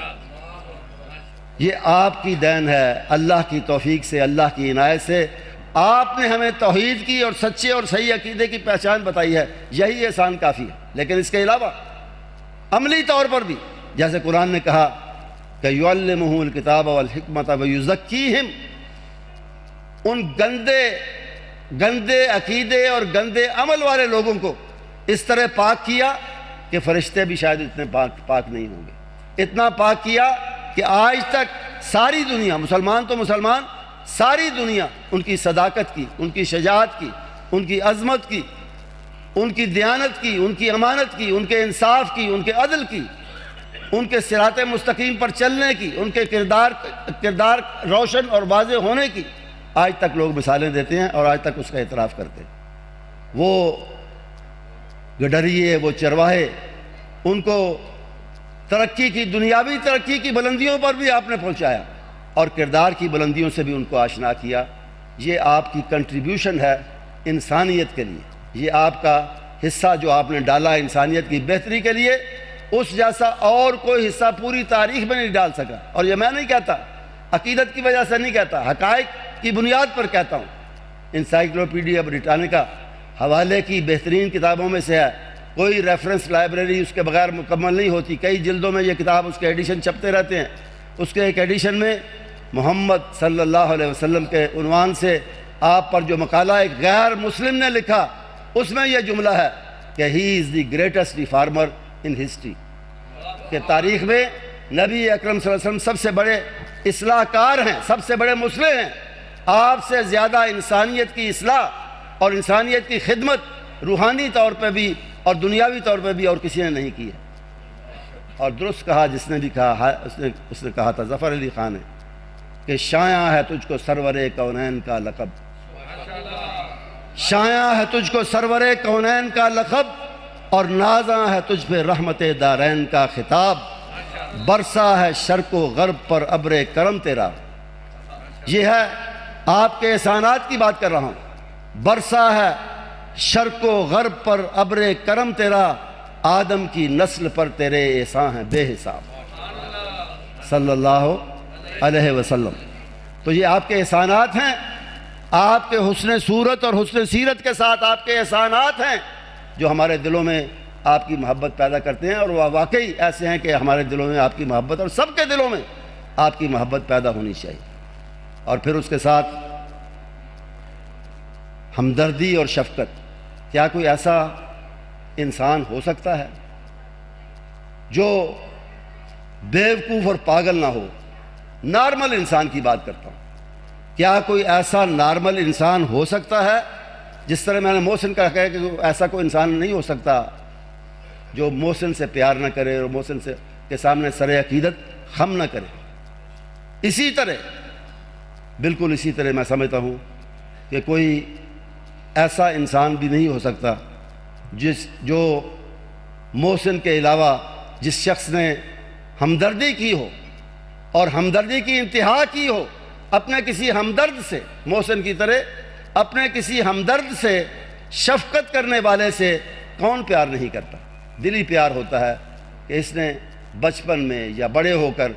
یہ آپ کی دین ہے، اللہ کی توفیق سے، اللہ کی عنایت سے آپ نے ہمیں توحید کی اور سچے اور صحیح عقیدے کی پہچان بتائی ہے، یہی احسان کافی ہے۔ لیکن اس کے علاوہ عملی طور پر بھی جیسے قرآن نے کہا کہ یعلمہ الکتاب والحکمت ویزکیہم، ان گندے عقیدے اور گندے عمل والے لوگوں کو اس طرح پاک کیا کہ فرشتے بھی شاید اتنے پاک نہیں ہوں گے، اتنا پاک کیا کہ آج تک ساری دنیا، مسلمان تو مسلمان، ساری دنیا ان کی صداقت کی، ان کی شجاعت کی، ان کی عظمت کی، ان کی دیانت کی، ان کی امانت کی، ان کے انصاف کی، ان کے عدل کی، ان کے صراط مستقیم پر چلنے کی، ان کے کردار روشن اور واضح ہونے کی آج تک لوگ مثالیں دیتے ہیں اور آج تک اس کا اعتراف کرتے ہیں۔ وہ گڈریے، وہ چرواہے، ان کو ترقی کی، دنیاوی ترقی کی بلندیوں پر بھی آپ نے پہنچایا اور کردار کی بلندیوں سے بھی ان کو آشنا کیا۔ یہ آپ کی کنٹریبیوشن ہے انسانیت کے لیے، یہ آپ کا حصہ جو آپ نے ڈالا انسانیت کی بہتری کے لیے، اس جیسا اور کوئی حصہ پوری تاریخ میں نہیں ڈال سکا۔ اور یہ میں نہیں کہتا، عقیدت کی وجہ سے نہیں کہتا، حقائق کی بنیاد پر کہتا ہوں۔ انسائکلوپیڈیا بریٹانیکا حوالے کی بہترین کتابوں میں سے ہے، کوئی ریفرنس لائبریری اس کے بغیر مکمل نہیں ہوتی، کئی جلدوں میں یہ کتاب، اس کے ایڈیشن چھپتے رہتے ہیں۔ اس کے ایک ایڈیشن میں محمد صلی اللہ علیہ وسلم کے عنوان سے آپ پر جو مقالہ ایک غیر مسلم نے لکھا، اس میں یہ جملہ ہے کہ he is the greatest reformer in history, کہ تاریخ میں نبی اکرم صلی اللہ علیہ وسلم سب سے بڑے اصلاح کار ہیں، سب سے بڑے مصلح ہیں۔ آپ سے زیادہ انسانیت کی اصلاح اور انسانیت کی خدمت روحانی طور پہ بھی اور دنیاوی طور پہ بھی اور کسی نے نہیں کی ہے۔ اور درست کہا جس نے بھی کہا، اس نے کہا تھا ظفر علی خان نے کہ شایع ہے تجھ کو سرور کونین کا لقب، شایع ہے تجھ کو سرور کونین کا لقب، اور نازاں ہے تجھ پہ رحمت دارین کا خطاب، برسا ہے شرق و غرب پر ابر کرم تیرا۔ یہ ہے آپ کے احسانات کی بات کر رہا ہوں، برسا ہے شرق و غرب پر ابر کرم تیرا، آدم کی نسل پر تیرے احسان ہیں بے حساب، صلی اللہ علیہ وسلم۔ تو یہ آپ کے احسانات ہیں، آپ کے حسن صورت اور حسن سیرت کے ساتھ آپ کے احسانات ہیں جو ہمارے دلوں میں آپ کی محبت پیدا کرتے ہیں، اور وہ واقعی ایسے ہیں کہ ہمارے دلوں میں آپ کی محبت اور سب کے دلوں میں آپ کی محبت پیدا ہونی چاہیے۔ اور پھر اس کے ساتھ ہمدردی اور شفقت۔ کیا کوئی ایسا انسان ہو سکتا ہے جو بیوقوف اور پاگل نہ ہو؟ نارمل انسان کی بات کرتا ہوں، کیا کوئی ایسا نارمل انسان ہو سکتا ہے؟ جس طرح میں نے محسن کا کہا کہ ایسا کوئی انسان نہیں ہو سکتا، جو محسن سے پیار نہ کرے اور محسن سے کے سامنے سر عقیدت خم نہ کرے. اسی طرح بالکل اسی طرح میں سمجھتا ہوں کہ کوئی ایسا انسان بھی نہیں ہو سکتا جو محسن کے علاوہ جس شخص نے ہمدردی کی ہو اور ہمدردی کی انتہا کی ہو اپنے کسی ہمدرد سے، محسن کی طرح اپنے کسی ہمدرد سے، شفقت کرنے والے سے کون پیار نہیں کرتا. دلی پیار ہوتا ہے کہ اس نے بچپن میں یا بڑے ہو کر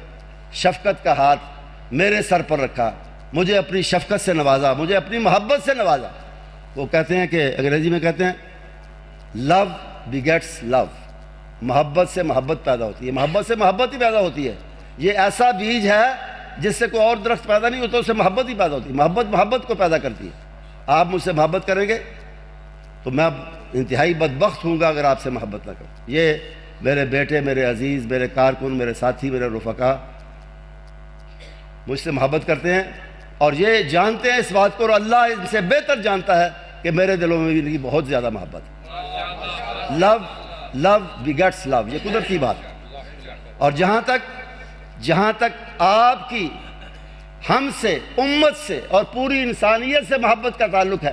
شفقت کا ہاتھ میرے سر پر رکھا، مجھے اپنی شفقت سے نوازا، مجھے اپنی محبت سے نوازا. وہ کہتے ہیں کہ انگریزی میں کہتے ہیں لو بیگیٹس لو، محبت سے محبت پیدا ہوتی ہے، محبت سے محبت ہی پیدا ہوتی ہے. یہ ایسا بیج ہے جس سے کوئی اور درخت پیدا نہیں ہوتا، اس سے محبت ہی پیدا ہوتی ہے. محبت محبت کو پیدا کرتی ہے. آپ مجھ سے محبت کریں گے تو میں انتہائی بدبخت ہوں گا اگر آپ سے محبت نہ کروں. یہ میرے بیٹے، میرے عزیز، میرے کارکن، میرے ساتھی، میرے رفقا مجھ سے محبت کرتے ہیں اور یہ جانتے ہیں اس بات کو، اور اللہ ان سے بہتر جانتا ہے کہ میرے دلوں میں بھی ان کی بہت زیادہ محبت ہے. لو بیگٹس لو، یہ قدرتی بات ہے. اور جہاں تک آپ کی ہم سے، امت سے اور پوری انسانیت سے محبت کا تعلق ہے،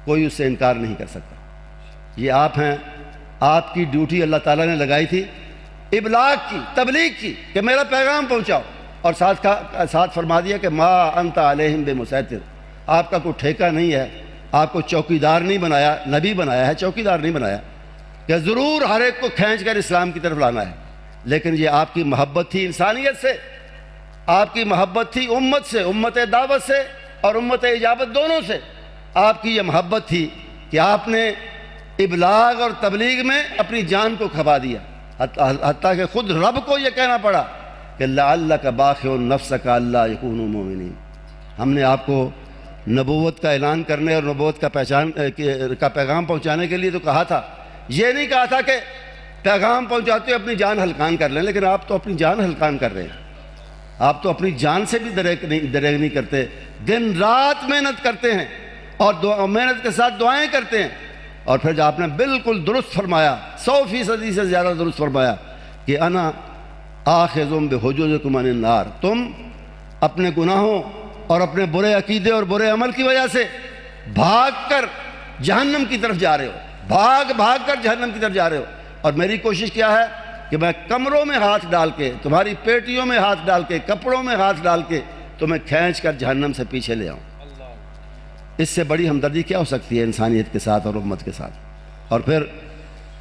کوئی اس سے انکار نہیں کر سکتا. یہ آپ ہیں، آپ کی ڈیوٹی اللہ تعالیٰ نے لگائی تھی ابلاغ کی، تبلیغ کی، کہ میرا پیغام پہنچاؤ، اور ساتھ فرما دیا کہ ما انت علیہم بمسیطر، آپ کا کوئی ٹھیکہ نہیں ہے، آپ کو چوکیدار نہیں بنایا، نبی بنایا ہے، چوکیدار نہیں بنایا کہ ضرور ہر ایک کو کھینچ کر اسلام کی طرف لانا ہے. لیکن یہ آپ کی محبت تھی انسانیت سے، آپ کی محبت تھی امت سے، امت دعوت سے اور امت اجابت دونوں سے. آپ کی یہ محبت تھی کہ آپ نے ابلاغ اور تبلیغ میں اپنی جان کو کھپا دیا، حتیٰ کہ خود رب کو یہ کہنا پڑا کہ لعلک باخع نفسک الا یکونوا مؤمنین. ہم نے آپ کو نبوت کا اعلان کرنے اور نبوت کا پیغام پہنچانے کے لیے تو کہا تھا. یہ نہیں کہا تھا کہ پیغام پہنچاتے اپنی جان ہلکان کر لیں، لیکن آپ تو اپنی جان ہلکان کر رہے ہیں. آپ تو اپنی جان سے بھی دریغ نہیں کرتے، دن رات محنت کرتے ہیں اور محنت کے ساتھ دعائیں کرتے ہیں. اور پھر آپ نے بالکل درست فرمایا، 100% سے زیادہ درست فرمایا کہ انا آخذ بحجوزکم عن النار، تم اپنے گناہوں اور اپنے برے عقیدے اور برے عمل کی وجہ سے بھاگ کر جہنم کی طرف جا رہے ہو، بھاگ کر جہنم کی طرف جا رہے ہو. اور میری کوشش کیا ہے کہ میں کمروں میں ہاتھ ڈال کے، تمہاری پیٹیوں میں ہاتھ ڈال کے، کپڑوں میں ہاتھ ڈال کے تمہیں کھینچ کر جہنم سے پیچھے لے آؤں. اس سے بڑی ہمدردی کیا ہو سکتی ہے انسانیت کے ساتھ اور امت کے ساتھ. اور پھر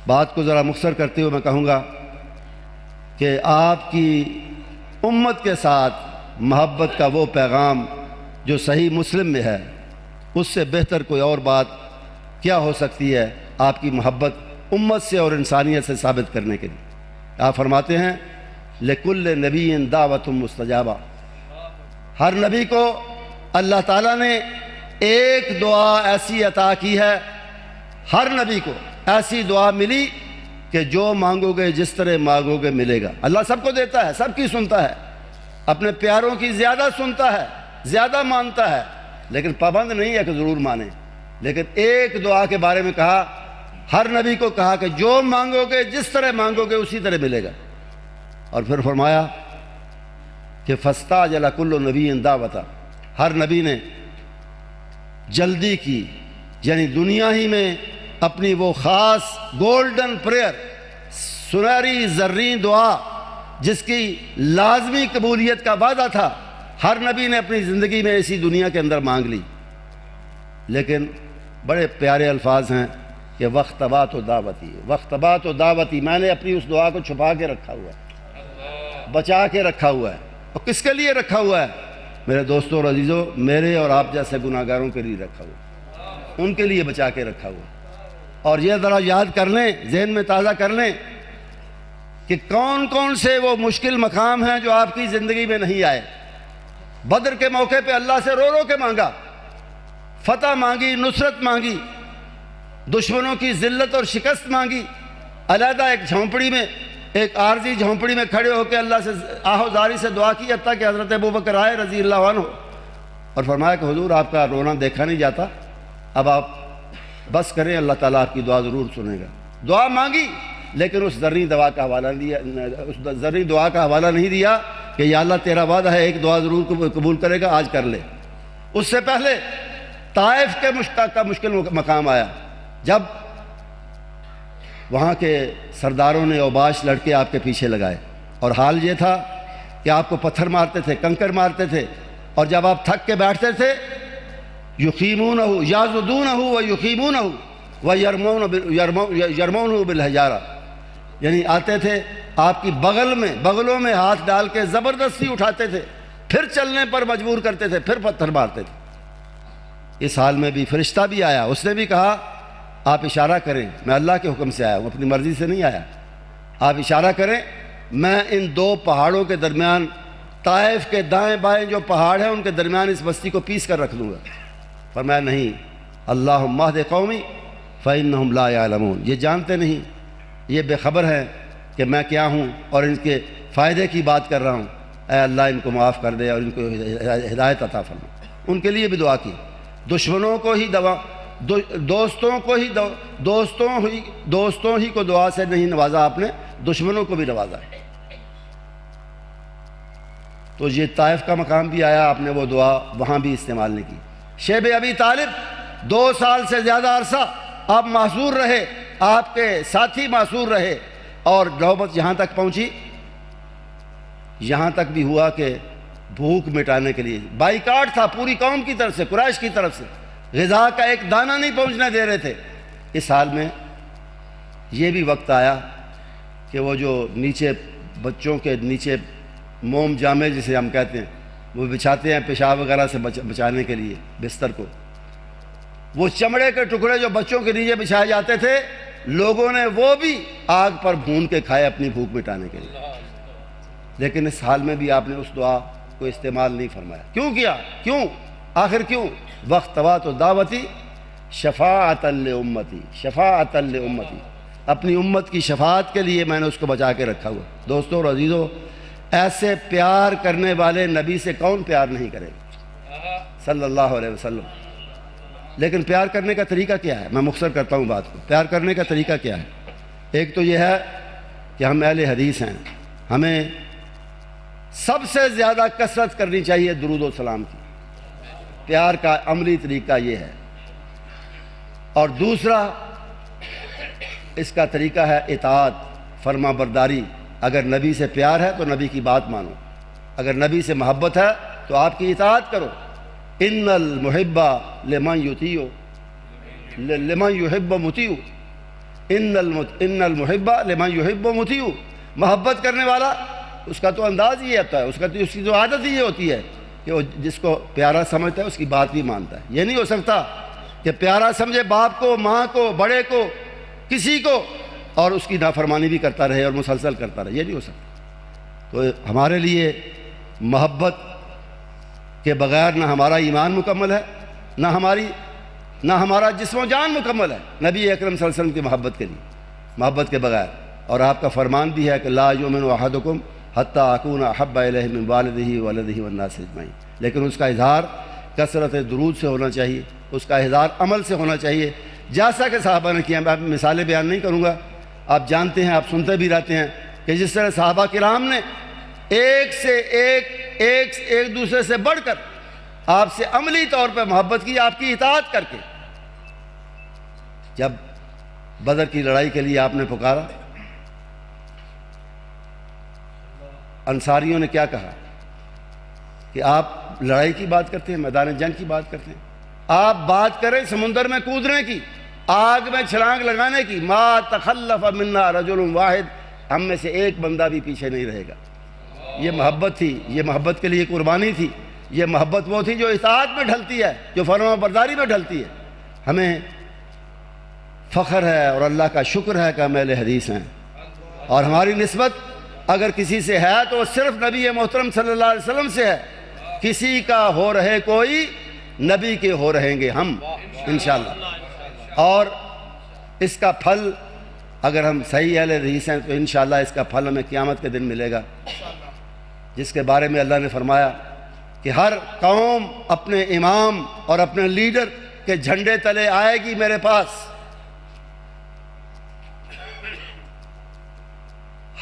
بات کو ذرا مختصر کرتے ہوئے میں کہوں گا کہ آپ کی امت کے ساتھ محبت کا وہ پیغام جو صحیح مسلم میں ہے، اس سے بہتر کوئی اور بات کیا ہو سکتی ہے آپ کی محبت امت سے اور انسانیت سے ثابت کرنے کے لیے. آپ فرماتے ہیں لِكُلِّ نَبِيٍّ دَعْوَةٌ مُسْتَجَابَةٌ، ہر نبی کو اللہ تعالیٰ نے ایک دعا ایسی عطا کی ہے، ہر نبی کو ایسی دعا ملی کہ جو مانگو گے، جس طرح مانگو گے ملے گا. اللہ سب کو دیتا ہے، سب کی سنتا ہے، اپنے پیاروں کی زیادہ سنتا ہے، زیادہ مانتا ہے، لیکن پابند نہیں ہے کہ ضرور مانے. لیکن ایک دعا کے بارے میں کہا، ہر نبی کو کہا کہ جو مانگو گے، جس طرح مانگو گے اسی طرح ملے گا. اور پھر فرمایا کہ فَاسْتَعْجَلَ كُلُّ نَبِيٍّ دَعْوَةً، ہر نبی نے جلدی کی، یعنی دنیا ہی میں اپنی وہ خاص گولڈن پریئر، سنہری زرین دعا جس کی لازمی قبولیت کا وعدہ تھا، ہر نبی نے اپنی زندگی میں اسی دنیا کے اندر مانگ لی. لیکن بڑے پیارے الفاظ ہیں کہ وَاخْتَبَاتُ دعوتی، وَاخْتَبَاتُ دعوتی، میں نے اپنی اس دعا کو چھپا کے رکھا ہوا ہے، بچا کے رکھا ہوا ہے. اور کس کے لیے رکھا ہوا ہے؟ میرے دوستوں اور عزیزوں، میرے اور آپ جیسے گناہگاروں کے لیے رکھا ہوا، ان کے لیے بچا کے رکھا ہوا. اور یہ ذرا یاد کر لیں، ذہن میں تازہ کر لیں کہ کون کون سے وہ مشکل مقام ہیں جو آپ کی زندگی میں نہیں آئے. بدر کے موقع پہ اللہ سے رو رو کے مانگا، فتح مانگی، نصرت مانگی، دشمنوں کی ذلت اور شکست مانگی. علیحدہ ایک جھونپڑی میں، ایک عارضی جھونپڑی میں کھڑے ہو کے اللہ سے آہوزاری سے دعا کی، حتیٰ کہ حضرت ابوبکر آئے رضی اللہ عنہ اور فرمایا کہ حضور آپ کا رونا دیکھا نہیں جاتا، اب آپ بس کریں، اللہ تعالیٰ آپ کی دعا ضرور سنے گا. دعا مانگی لیکن اس ذرنی دعا کا حوالہ نہیں دیا، اس ذرنی دعا کا حوالہ نہیں دیا کہ یا اللہ تیرا وعدہ ہے ایک دعا ضرور قبول کرے گا، آج کر لے۔ اس سے پہلے طائف کے کا مشکل مقام آیا جب وہاں کے سرداروں نے اوباش لڑکے آپ کے پیچھے لگائے، اور حال یہ تھا کہ آپ کو پتھر مارتے تھے، کنکر مارتے تھے، اور جب آپ تھک کے بیٹھتے تھے یقیمونہ یازدونہ و یقیمونہ و یرمونہ بالحجارہ، یعنی آتے تھے آپ کی بغلوں میں ہاتھ ڈال کے زبردستی اٹھاتے تھے، پھر چلنے پر مجبور کرتے تھے، پھر پتھر مارتے تھے۔ اس حال میں بھی فرشتہ بھی آیا، اس نے بھی کہا آپ اشارہ کریں، میں اللہ کے حکم سے آیا ہوں، اپنی مرضی سے نہیں آیا، آپ اشارہ کریں، میں ان دو پہاڑوں کے درمیان، طائف کے دائیں بائیں جو پہاڑ ہیں ان کے درمیان اس بستی کو پیس کر رکھ دوں گا۔ فرمایا نہیں، اللہم اہد قومی فإنہم لا یعلمون، یہ جانتے نہیں، یہ بے خبر ہیں کہ میں کیا ہوں اور ان کے فائدے کی بات کر رہا ہوں، اے اللہ ان کو معاف کر دے اور ان کو ہدایت عطا فرما۔ ان کے لیے بھی دعا کی، دشمنوں کو ہی دوستوں ہی کو دعا سے نہیں نوازا آپ نے، دشمنوں کو بھی نوازا۔ تو یہ طائف کا مقام بھی آیا، آپ نے وہ دعا وہاں بھی استعمال نہیں کی۔ شیب ابی طالب 2 سال سے زیادہ عرصہ آپ معذور رہے، آپ کے ساتھی معذور رہے، اور نوبت یہاں تک پہنچی، یہاں تک بھی ہوا کہ بھوک مٹانے کے لیے بائیکاٹ تھا پوری قوم کی طرف سے، قریش کی طرف سے، غذا کا ایک دانہ نہیں پہنچنے دے رہے تھے۔ اس حال میں یہ بھی وقت آیا کہ وہ جو نیچے بچوں کے نیچے موم جامے جسے ہم کہتے ہیں وہ بچھاتے ہیں پیشاب وغیرہ سے بچانے کے لیے بستر کو، وہ چمڑے کے ٹکڑے جو بچوں کے نیچے بچھائے جاتے تھے، لوگوں نے وہ بھی آگ پر بھون کے کھائے اپنی بھوک مٹانے کے لیے۔ لیکن اس حال میں بھی آپ نے اس دعا کو استعمال نہیں فرمایا۔ کیوں کیا؟ کیوں؟ آخر کیوں؟ وقت طوات و دعوتی شفاعتا لامتی، شفاعتا لامتی، اپنی امت کی شفاعت کے لیے میں نے اس کو بچا کے رکھا ہوا۔ دوستوں اور عزیزوں، ایسے پیار کرنے والے نبی سے کون پیار نہیں کرے گا صلی اللہ علیہ وسلم۔ لیکن پیار کرنے کا طریقہ کیا ہے؟ میں مختصر کرتا ہوں بات کو۔ پیار کرنے کا طریقہ کیا ہے؟ ایک تو یہ ہے کہ ہم اہل حدیث ہیں، ہمیں سب سے زیادہ کثرت کرنی چاہیے درود و سلام کی، پیار کا عملی طریقہ یہ ہے۔ اور دوسرا اس کا طریقہ ہے اطاعت، فرما برداری۔ اگر نبی سے پیار ہے تو نبی کی بات مانو، اگر نبی سے محبت ہے تو آپ کی اطاعت کرو۔ ان المحب لمن یطیع لمن یحب مطیع، ان المحب لمن یحب مطیع، محبت کرنے والا اس کا تو انداز یہ ہوتا ہے، اس کی جو عادت ہی یہ ہوتی ہے کہ وہ جس کو پیارا سمجھتا ہے اس کی بات بھی مانتا ہے۔ یہ نہیں ہو سکتا کہ پیارا سمجھے باپ کو، ماں کو، بڑے کو، کسی کو، اور اس کی نافرمانی بھی کرتا رہے اور مسلسل کرتا رہے، یہ نہیں ہو سکتا۔ تو ہمارے لیے محبت کے بغیر نہ ہمارا ایمان مکمل ہے، نہ ہمارا جسم و جان مکمل ہے نبی اکرم صلی اللہ علیہ وسلم کی محبت کے لیے، محبت کے بغیر۔ اور آپ کا فرمان بھی ہے کہ لا یؤمن احدکم حتی اکون احب الیہ من والدہ وولدہ والناس اجمعین، لیکن اس کا اظہار کثرت درود سے ہونا چاہیے، اس کا اظہار عمل سے ہونا چاہیے، جیسا کہ صحابہ نے کیا۔ میں مثالیں بیان نہیں کروں گا، آپ جانتے ہیں، آپ سنتے بھی رہتے ہیں کہ جس طرح صحابہ کرام نے ایک دوسرے سے بڑھ کر آپ سے عملی طور پہ محبت کی، آپ کی اطاعت کر کے۔ جب بدر کی لڑائی کے لیے آپ نے پکارا، انصاریوں نے کیا کہا کہ آپ لڑائی کی بات کرتے ہیں، میدان جنگ کی بات کرتے ہیں، آپ بات کریں سمندر میں کودنے کی، آگ میں چھلانگ لگانے کی، ما تخلف منا رجل واحد، ہم میں سے ایک بندہ بھی پیچھے نہیں رہے گا۔ یہ محبت تھی، یہ محبت کے لیے قربانی تھی، یہ محبت وہ تھی جو اطاعت میں ڈھلتی ہے، جو فرما برداری میں ڈھلتی ہے۔ ہمیں فخر ہے اور اللہ کا شکر ہے کہ ہم اہل حدیث ہیں، اور ہماری نسبت اگر کسی سے ہے تو صرف نبی محترم صلی اللہ علیہ وسلم سے ہے۔ کسی کا ہو رہے کوئی، نبی کے ہو رہیں گے ہم انشاءاللہ۔ اور اس کا پھل اگر ہم صحیح اہل حدیث ہیں تو انشاءاللہ اس کا پھل ہمیں قیامت کے دن ملے گا، جس کے بارے میں اللہ نے فرمایا کہ ہر قوم اپنے امام اور اپنے لیڈر کے جھنڈے تلے آئے گی میرے پاس۔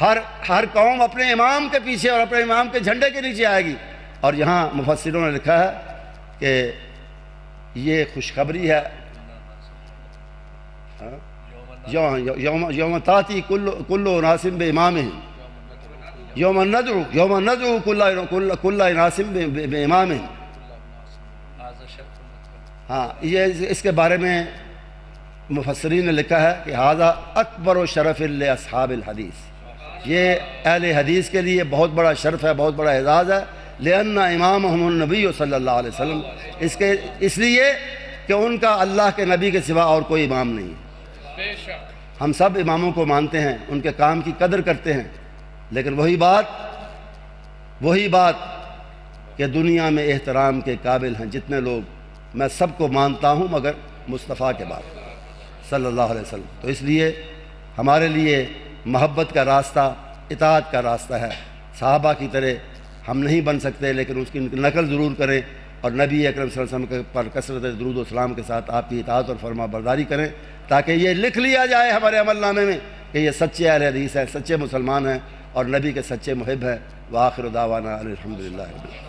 ہر قوم اپنے امام کے پیچھے اور اپنے امام کے جھنڈے کے نیچے آئے گی. اور یہاں مفسروں نے لکھا ہے کہ یہ خوشخبری ہے یوم تاتی کل اناس بامامہم یوم ندعو کل اناس بامامہم. ہاں یہ اس کے بارے میں مفسرین نے لکھا ہے کہ ھذا اکبر شرف لاصحاب الحدیث، یہ اہل حدیث کے لیے بہت بڑا شرف ہے، بہت بڑا اعزاز ہے. لأن امامہم النبی صلی اللہ علیہ وسلم، اس لیے کہ ان کا اللہ کے نبی کے سوا اور کوئی امام نہیں ہے. ہم سب اماموں کو مانتے ہیں، ان کے کام کی قدر کرتے ہیں، لیکن وہی بات کہ دنیا میں احترام کے قابل ہیں جتنے لوگ، میں سب کو مانتا ہوں مگر مصطفیٰ کے بعد صلی اللہ علیہ وسلم. تو اس لیے ہمارے لیے محبت کا راستہ اطاعت کا راستہ ہے. صحابہ کی طرح ہم نہیں بن سکتے، لیکن اس کی نقل ضرور کریں، اور نبی اکرم صلی اللہ علیہ وسلم پر کثرت درود و سلام کے ساتھ آپ کی اطاعت اور فرما برداری کریں، تاکہ یہ لکھ لیا جائے ہمارے عمل نامے میں کہ یہ سچے اہل حدیث ہیں، سچے مسلمان ہیں اور نبی کے سچے محب ہیں. وآخر دعوانا الحمدللہ.